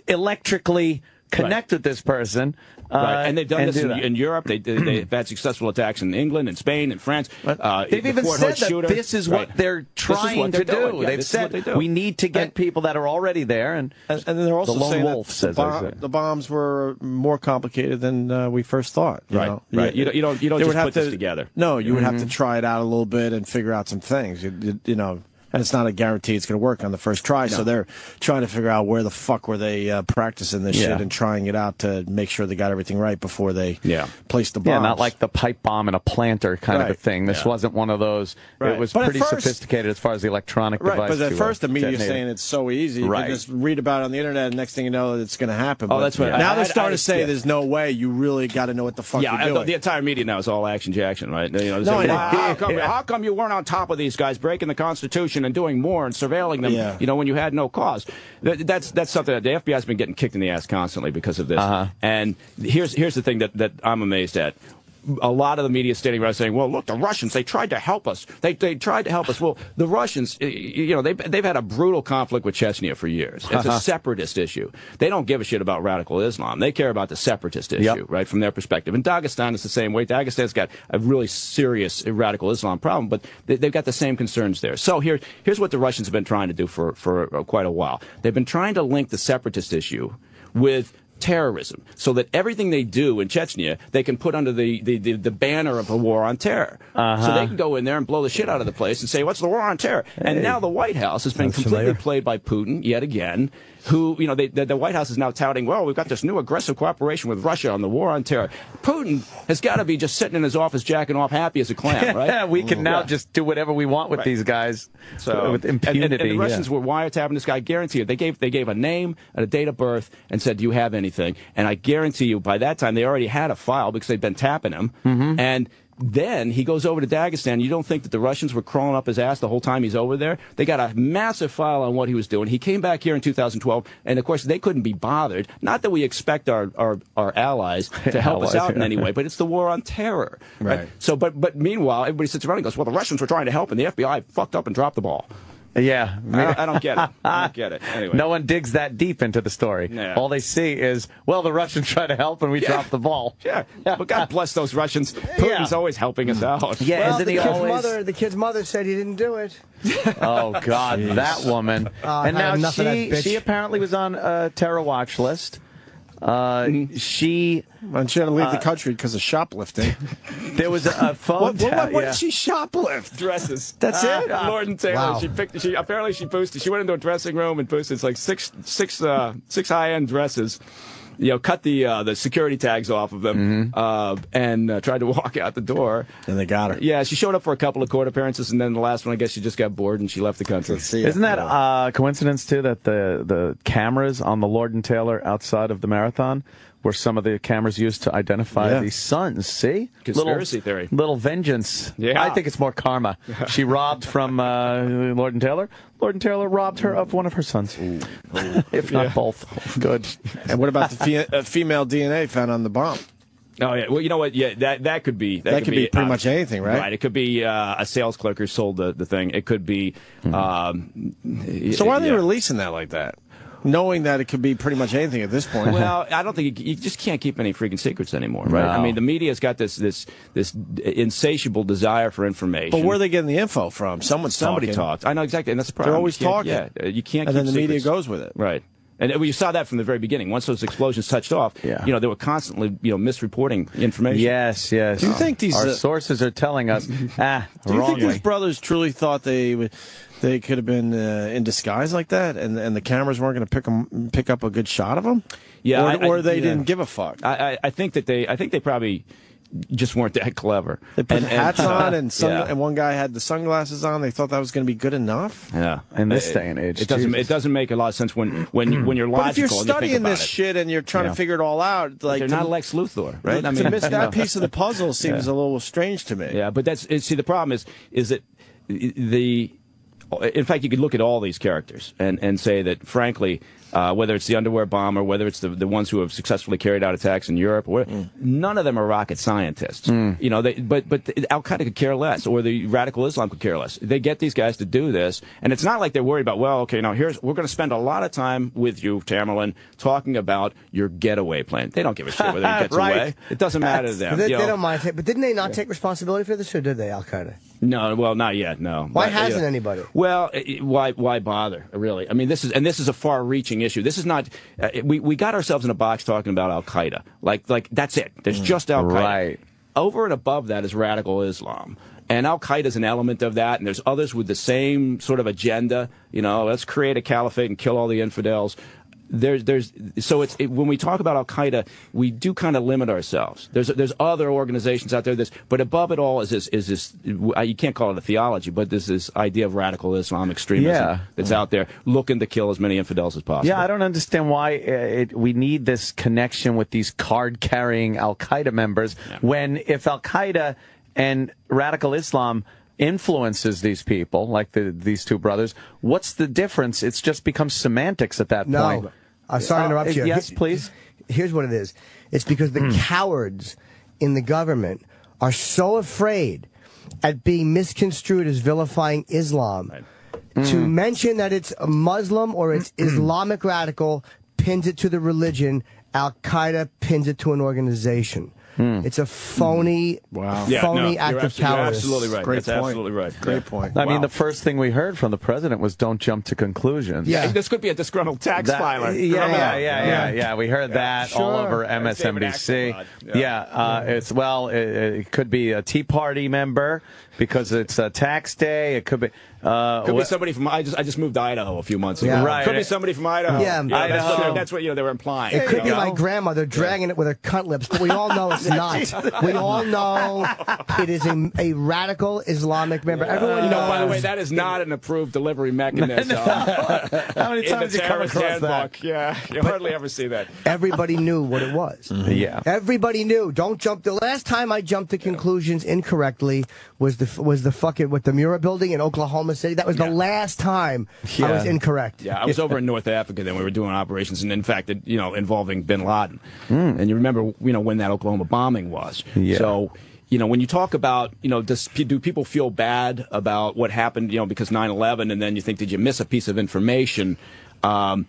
electrically connect with this person. Right, and they've done this in Europe. They've had successful attacks in England and Spain and France. They've even said that this is what they're trying to do. They've said we need to get people that are already there. And they're also the lone saying wolf says the bombs were more complicated than we first thought. You know? Right. You don't just put this together. No, you would have to try it out a little bit and figure out some things. You know. And it's not a guarantee it's going to work on the first try. No. So they're trying to figure out where the fuck were they practicing this shit and trying it out to make sure they got everything right before they place the bombs. Yeah, not like the pipe bomb in a planter kind of a thing. This wasn't one of those. It was pretty sophisticated as far as the electronic device. But at first the media's saying it's so easy. You can just read about it on the internet and next thing you know it's going to happen. Oh, that's what. Now they're starting to say there's no way. You really got to know what the fuck you're doing. The entire media now is all action jackson, right? You know, how come you weren't on top of these guys breaking the Constitution and doing more and surveilling them, you know, when you had no cause? That's something that the FBI's been getting kicked in the ass constantly because of this. And here's the thing that I'm amazed at. A lot of the media standing around saying, well, look, the Russians, they tried to help us. They tried to help us. Well, the Russians, you know, they've had a brutal conflict with Chechnya for years. It's a separatist issue. They don't give a shit about radical Islam. They care about the separatist issue, right, from their perspective. And Dagestan is the same way. Dagestan's got a really serious radical Islam problem, but they've got the same concerns there. So here's what the Russians have been trying to do for quite a while. They've been trying to link the separatist issue with terrorism, so that everything they do in Chechnya, they can put under the banner of a war on terror. So they can go in there and blow the shit out of the place and say, what's the war on terror? And now the White House has been completely played by Putin yet again, who, you know, the White House is now touting, well, we've got this new aggressive cooperation with Russia on the war on terror. Putin has got to be just sitting in his office jacking off happy as a clam, right? Yeah, we can now just do whatever we want with these guys with impunity. And the Russians were wiretapping this guy. I guarantee you, they gave a name and a date of birth and said, do you have anything? And I guarantee you, by that time, they already had a file because they'd been tapping him. And then he goes over to Dagestan. You don't think that the Russians were crawling up his ass the whole time he's over there? They got a massive file on what he was doing. He came back here in 2012, and of course they couldn't be bothered. Not that we expect our allies to help us out in any way, but it's the war on terror. Right. So, but meanwhile, everybody sits around and goes, well, the Russians were trying to help, and the FBI fucked up and dropped the ball. Yeah. I don't get it. I don't get it. Anyway. No one digs that deep into the story. Yeah. All they see is, well, the Russians try to help and we drop the ball. Yeah. But God bless those Russians. Putin's always helping us out. Yeah, well, the kid's mother said he didn't do it. Oh, God, that woman. And now she apparently was on a terror watch list. She had to leave the country because of shoplifting. There was a phone tap. What did she shoplift? Dresses. That's it? Lord and Taylor. Wow. Apparently she boosted. She went into a dressing room and boosted like six high-end dresses. You know, cut the security tags off of them and tried to walk out the door. And they got her. Yeah, she showed up for a couple of court appearances, and then the last one, I guess she just got bored and she left the country. Isn't that a coincidence, too, that the cameras on the Lord and Taylor outside of the marathon were some of the cameras used to identify these sons? See? Conspiracy theory. Little vengeance. Yeah. I think it's more karma. She robbed from Lord and Taylor. Lord and Taylor robbed her of one of her sons. Ooh. If not both. Good. And what about the female DNA found on the bomb? Oh, yeah. Well, you know what? Yeah, that could be. That could be pretty much anything, right? Right. It could be a sales clerk who sold the thing. It could be. So why are they releasing that like that? Knowing that it could be pretty much anything at this point. Well, I don't think you just can't keep any freaking secrets anymore, right? No. I mean, the media's got this insatiable desire for information. But where are they getting the info from? Somebody talked. I know exactly, and that's the problem. They're always talking. Yeah, you can't. And keep then the secrets. media goes with it, right? And you saw that from the very beginning. Once those explosions touched off, you know, they were constantly, misreporting information. Yes. Do you think these our sources are telling us? Do you think these brothers truly thought they could have been in disguise like that, and the cameras weren't going to pick up a good shot of them? Yeah, or they didn't give a fuck. I think they probably just weren't that clever. They put hats on, and one guy had the sunglasses on. They thought that was going to be good enough. Yeah, in this day and age, it doesn't make a lot of sense when you're logical. But if you're and studying you think about this shit and you're trying to figure it all out, like they're not Lex Luthor, right? I mean, to miss that piece of the puzzle seems a little strange to me. Yeah, but the problem is that in fact, you could look at all these characters and say that, frankly, whether it's the underwear bomber, whether it's the ones who have successfully carried out attacks in Europe, none of them are rocket scientists. You know, but Al Qaeda could care less, or the radical Islam could care less. They get these guys to do this, and it's not like they're worried about, well, okay, now we're going to spend a lot of time with you, Tamerlan, talking about your getaway plan. They don't give a shit whether he gets away. It doesn't matter to them. They don't mind. But didn't they not take responsibility for this, or did they, Al Qaeda? No, well, not yet. No. Why hasn't anybody? Well, why bother? Really? I mean, this is a far-reaching issue. This is not. We got ourselves in a box talking about Al Qaeda. Like that's it. There's just Al Qaeda. Right. Over and above that is radical Islam. And Al Qaeda is an element of that, and there's others with the same sort of agenda. You know, let's create a caliphate and kill all the infidels. When we talk about Al Qaeda, we do kind of limit ourselves. There's other organizations out there. But above it all is this. You can't call it a theology, but there's this idea of radical Islam extremism that's out there, looking to kill as many infidels as possible. Yeah, I don't understand why we need this connection with these card-carrying Al Qaeda members when if Al Qaeda and radical Islam influences these people, like these two brothers, what's the difference? It's just becomes semantics at that point. No, I'm sorry to interrupt you. Yes, please. Here's what it is. It's because the cowards in the government are so afraid at being misconstrued as vilifying Islam to mention that it's a Muslim or it's Islamic radical pins it to the religion. Al Qaeda pins it to an organization. It's a phony, phony act of cowardice. You're absolutely right. Great That's point. absolutely right. Great point. I mean, the first thing we heard from the president was don't jump to conclusions. Yeah, this could be a disgruntled tax filer. Yeah. We heard that all over MSNBC. It could be a Tea Party member because it's a tax day. It could be. Could be somebody from. I just moved to Idaho a few months ago. Yeah. Right. Could be somebody from Idaho. Yeah, Idaho. That's what they were implying. It could be my grandmother dragging it with her cunt lips, but we all know it's not. We all know it is a radical Islamic member. Everyone knows. By the way, that is not an approved delivery mechanism. How many times you come across that? Yeah, you hardly ever see that. Everybody knew what it was. Yeah. Everybody knew. Don't jump. The last time I jumped to conclusions incorrectly was the fucking with the Mura building in Oklahoma City. That was the last time I was incorrect. Yeah, I was over in North Africa then. We were doing operations, and in fact, involving Bin Laden. And you remember, when that Oklahoma bombing was. Yeah. So, when you talk about, do people feel bad about what happened, because 9/11, and then you think, did you miss a piece of information? There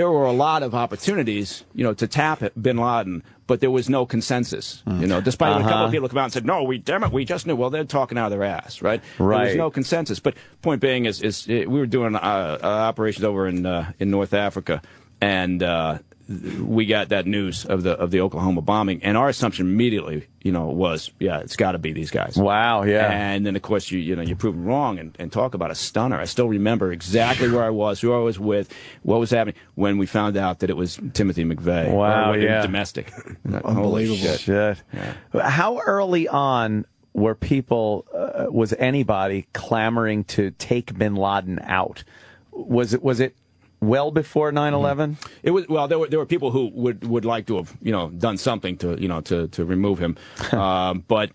were a lot of opportunities, to tap Bin Laden, but there was no consensus. Despite when a couple of people come out and said, "No, we just knew." Well, they're talking out of their ass, right? There was no consensus. But point being is we were doing operations over in North Africa, and we got that news of the Oklahoma bombing, and our assumption immediately, was, it's got to be these guys. Wow, yeah. And then, of course, you prove them wrong, and talk about a stunner. I still remember exactly where I was, who I was with, what was happening when we found out that it was Timothy McVeigh. Wow, domestic. Unbelievable shit. Yeah. How early on were people, was anybody clamoring to take Bin Laden out? Was it well before 9/11? It was there were people who would like to have done something to remove him, but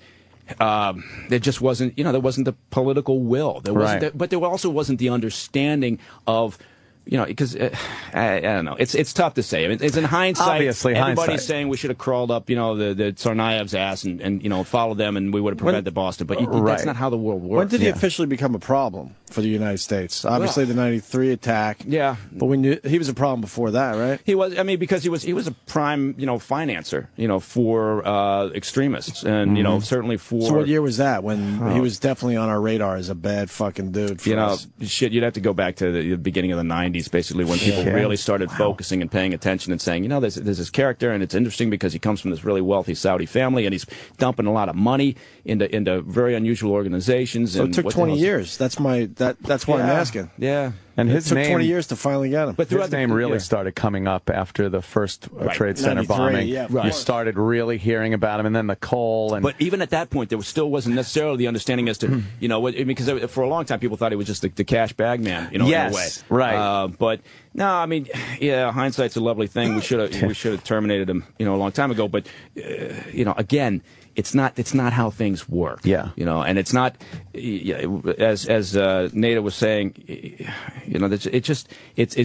there just wasn't there wasn't the political will. There wasn't but there also wasn't the understanding of because I don't know. It's tough to say. I mean, it's in hindsight. Obviously, everybody's saying we should have crawled up, the Tsarnaev's ass and followed them, and we would have prevented Boston. But that's not how the world works. When did he officially become a problem for the United States? Obviously, the '93 attack. Yeah, but he was a problem before that, right? He was. I mean, because he was a prime, financer, for extremists, and certainly for. So what year was that? When he was definitely on our radar as a bad fucking dude. For us. You'd have to go back to the beginning of the '90s. Basically, when people really started focusing and paying attention and saying, there's this character, and it's interesting because he comes from this really wealthy Saudi family, and he's dumping a lot of money into very unusual organizations. So it took 20 years. That's why I'm asking. Yeah. And it took 20 years to finally get him. But his name really started coming up after the first Trade Center bombing. Yeah, You started really hearing about him, and then the coal. But even at that point, there still wasn't necessarily the understanding as to, because for a long time people thought he was just the cash bag man, in a way. Right. But No, I mean, yeah, hindsight's a lovely thing. We should have terminated him, a long time ago. But again, it's not how things work. Yeah. And it's not as Nada was saying. It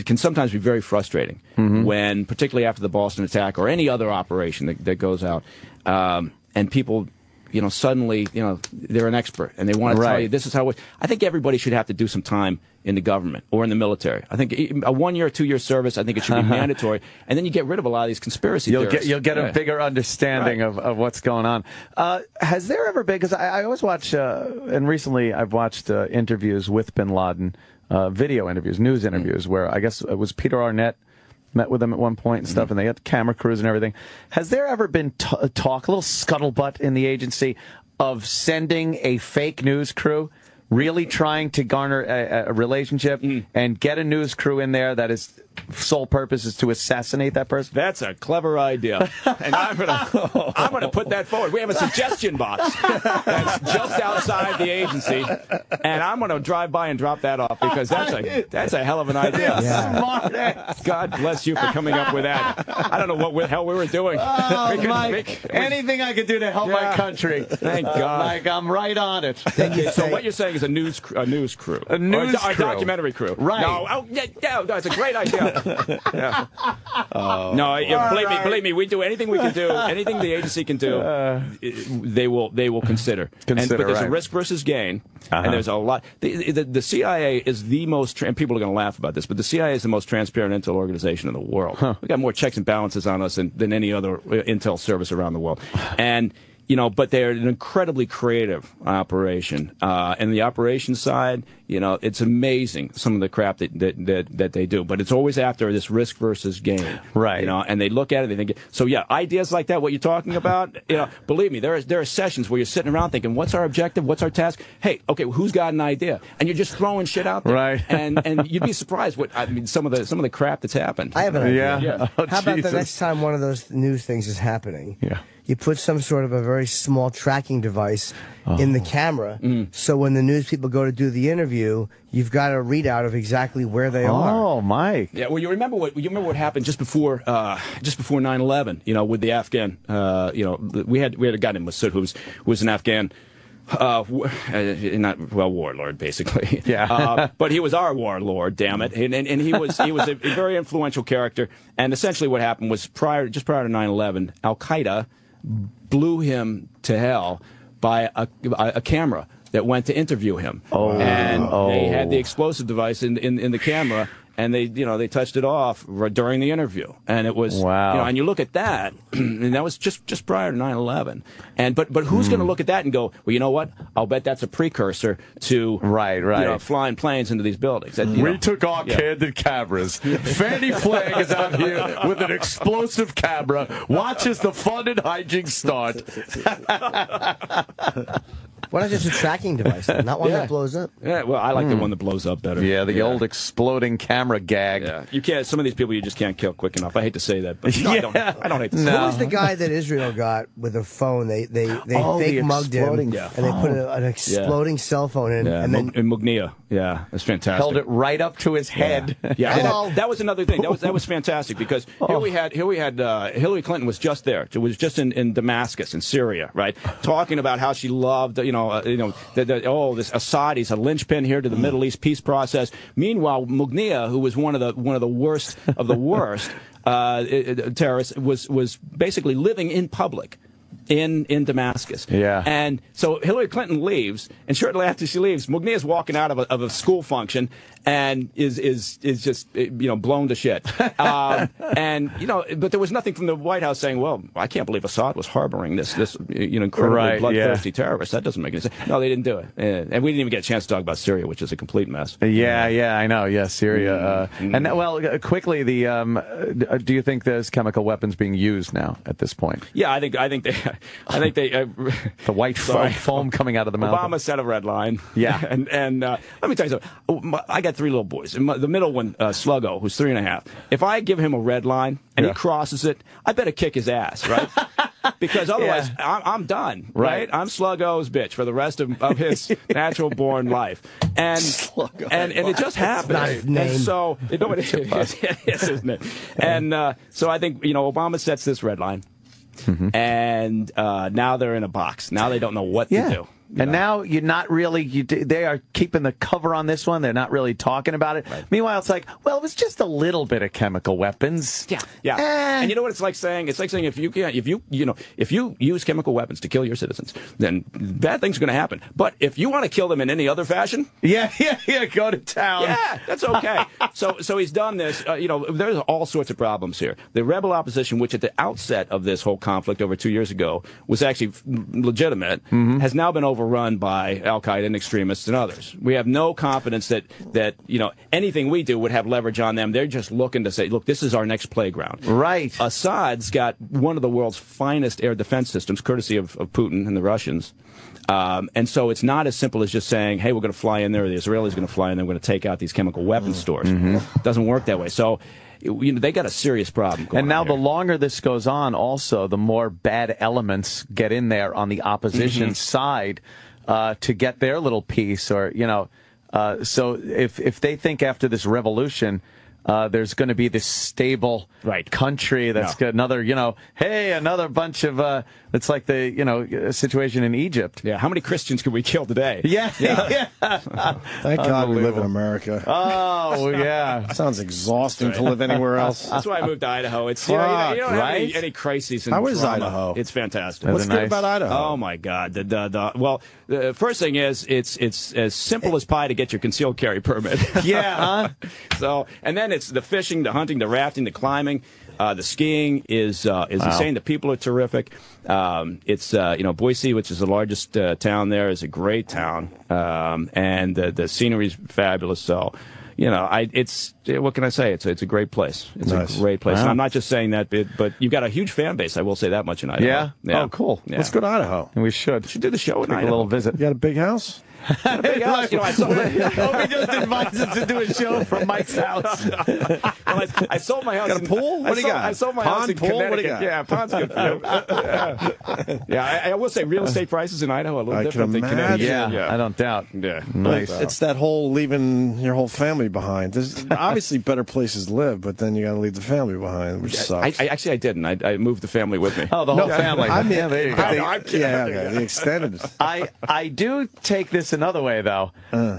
can sometimes be very frustrating when, particularly after the Boston attack or any other operation that goes out, and people. Suddenly, they're an expert and they want to tell you this is how. I think everybody should have to do some time in the government or in the military. I think a 1 year, 2 year service. I think it should be mandatory, and then you get rid of a lot of these conspiracy theories. You'll get a bigger understanding of what's going on. Has there ever been? Because I always watch, and recently I've watched interviews with Bin Laden, video interviews, news interviews, where I guess it was Peter Arnett. Met with them at one point and stuff, and they had camera crews and everything. Has there ever been talk, a little scuttlebutt in the agency, of sending a fake news crew, really trying to garner a relationship and get a news crew in there that is sole purpose is to assassinate that person? That's a clever idea, and I'm gonna put that forward. We have a suggestion box that's just outside the agency, and I'm gonna drive by and drop that off because that's a hell of an idea. Yeah. God bless you for coming up with that. I don't know what the hell we were doing. Anything I could do to help my country. Thank God. I'm right on it. So what you're saying is a news crew, a documentary crew, right? No, that's a great idea. Believe me, we do anything we can do, anything the agency can do, they will consider. But there's a risk versus gain, and there's a lot. The CIA is the most, and people are going to laugh about this, but the CIA is the most transparent intel organization in the world. We got more checks and balances on us than any other intel service around the world, and. But they're an incredibly creative operation. And the operations side, it's amazing some of the crap that they do. But it's always after this risk versus gain. Right. And they look at it, they think, so yeah, ideas like that, what you're talking about, believe me, there are sessions where you're sitting around thinking, what's our objective? What's our task? Hey, okay, who's got an idea? And you're just throwing shit out there. Right. And you'd be surprised some of the crap that's happened. I have an idea. Yeah. Oh, how about the next time one of those news things is happening? Yeah. You put some sort of a very small tracking device in the camera, so when the news people go to do the interview, you've got a readout of exactly where they are. Oh, Mike. Yeah, well, you remember what happened just before 9/11? With the Afghan. We had a guy named Massoud who was an Afghan. Warlord basically. Yeah. But he was our warlord, damn it, and he was a very influential character. And essentially, what happened was just prior to 9/11, Al Qaeda blew him to hell by a camera that went to interview him. They had the explosive device in the camera. And they touched it off during the interview, and it was and you look at that, and that was just prior to 9/11. But who's going to look at that and go, well, you know what? I'll bet that's a precursor to flying planes into these buildings. We took our candid cameras. Fanny Flag is out here with an explosive camera. Watches the fun and hijinks start. Why not just a tracking device, not one that blows up? Yeah, well, I like the one that blows up better. Yeah, the old exploding camera gag. Yeah, you can't. Some of these people you just can't kill quick enough. I hate to say that, but I don't hate to say that. Who was the guy that Israel got with a phone? They fake mugged him, and they put an exploding cell phone in, and then in Mugnia. Yeah, that's fantastic. Held it right up to his head. Yeah, that was another thing. That was fantastic because here we had Hillary Clinton was just there. She was just in Damascus in Syria, right, talking about how she loved this Assad, he's a linchpin here to the Middle East peace process. Meanwhile, Mugnia, who was one of the worst of the worst terrorists, was basically living in public. In Damascus. Yeah. And so Hillary Clinton leaves, and shortly after she leaves, Mugnia's walking out of a school function and is just blown to shit. But there was nothing from the White House saying, well, I can't believe Assad was harboring this incredibly bloodthirsty terrorist. That doesn't make any sense. No, they didn't do it. And we didn't even get a chance to talk about Syria, which is a complete mess. Yeah, I know. Yeah, Syria. And quickly, do you think there's chemical weapons being used now at this point? Yeah, I think they the white foam coming out of the mouth. Obama set a red line. Yeah, and let me tell you something. I got 3 little boys. The middle one, Sluggo, who's 3.5. If I give him a red line and he crosses it, I better kick his ass, right? because otherwise I'm done. Right? I'm Sluggo's bitch for the rest of his natural born life, and it just happened. Not his name. And so it's his name. And so I think Obama sets this red line, and now they're in a box. Now they don't know what to do. And now you're not really, they are keeping the cover on this one. They're not really talking about it. Right. Meanwhile, it's like, well, it was just a little bit of chemical weapons. Yeah. And you know what it's like saying? It's like saying if you use chemical weapons to kill your citizens, then bad things are going to happen. But if you want to kill them in any other fashion, go to town. Yeah, that's okay. So he's done this. There's all sorts of problems here. The rebel opposition, which at the outset of this whole conflict over 2 years ago was actually legitimate, has now been overrun by Al-Qaeda and extremists and others. We have no confidence that anything we do would have leverage on them. They're just looking to say, look, this is our next playground. Right. Assad's got one of the world's finest air defense systems, courtesy of Putin and the Russians. And so it's not as simple as just saying, hey, we're going to fly in there, or the Israelis are going to fly in there, we're going to take out these chemical weapons stores. It doesn't work that way. So they got a serious problem going on. And now here. the longer this goes on, also, the more bad elements get in there on the opposition side to get their little piece. Or, so if they think after this revolution there's going to be this stable country that's got another, another bunch of, it's like the, situation in Egypt. Yeah, how many Christians can we kill today? Yeah. Thank God we live in America. Oh, yeah. Sounds exhausting to live anywhere else. That's why I moved to Idaho. It's you don't have any crises in How is drama. Idaho? It's fantastic. What's good about Idaho? Oh my God! The first thing is it's as simple as pie to get your concealed carry permit. So, and then it's the fishing, the hunting, the rafting, the climbing, the skiing is insane. The people are terrific. It's Boise, which is the largest town there, is a great town, and the scenery is fabulous. So, what can I say? It's a great place. It's a great place. Wow. And I'm not just saying that, but you've got a huge fan base. I will say that much in Idaho. Yeah. Oh, cool. Yeah. Let's go to Idaho. And we should do the show in Idaho. A little visit. You got a big house? Big house. Opie just invites us to do a show from Mike's house. I sold my house. Got a pool? What do you got? I sold my Pond, house in pool? Connecticut. What do you got? Yeah, pond's good. I will say real estate prices in Idaho are a little different than Connecticut. Yeah, I don't doubt. Yeah. Nice. It's that whole leaving your whole family behind. There's obviously better places to live, but then you got to leave the family behind, which sucks. I didn't. I moved the family with me. Oh, the whole family. I mean, there you go. I'm kidding. The extended. I do take this another way, though.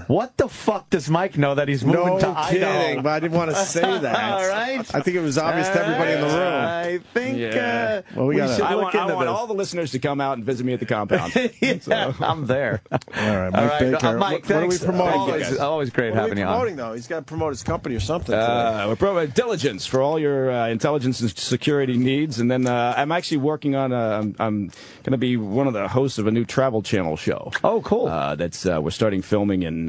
What the fuck does Mike know that he's moving to Idaho? No kidding, but I didn't want to say that. All right. I think it was obvious to everybody in the room. I think we should I look want into this. all the listeners to come out and visit me at the compound. I'm there. All right, Mike Baker. Mike, what are we promoting? Always great having you on. What are we promoting, though? He's got to promote his company or something. We're promoting diligence for all your intelligence and security needs. And then I'm actually working on I'm going to be one of the hosts of a new Travel Channel show. Oh, cool. That's we're starting filming in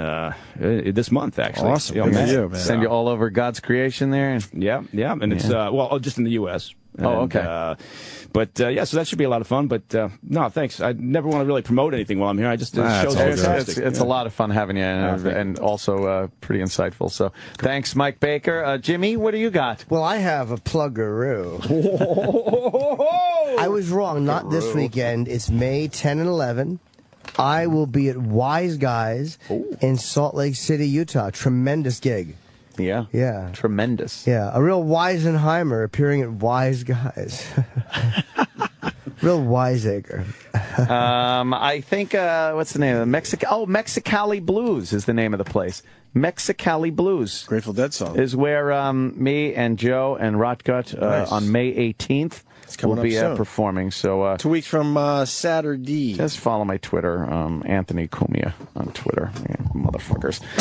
this month, actually. Awesome. Good for you, man. Send you all over God's creation there. Yeah. And it's just in the U.S. Okay. So that should be a lot of fun. But no, thanks. I never want to really promote anything while I'm here. This show's fantastic. It's a lot of fun having you, and also pretty insightful. So thanks, Mike Baker. Jimmy, what do you got? Well, I have a pluggeroo. I was wrong. Not this weekend. It's May 10 and 11. I will be at Wise Guys in Salt Lake City, Utah. Tremendous gig. Yeah. Tremendous. Yeah. A real Weisenheimer appearing at Wise Guys. Real wiseacre. I think, what's the name of it? Mexicali Blues is the name of the place. Mexicali Blues. Grateful Dead song. Is where me and Joe and Rotgut on May 18th will be performing. So 2 weeks from Saturday. Just follow my Twitter, Anthony Cumia on Twitter. Yeah, motherfuckers.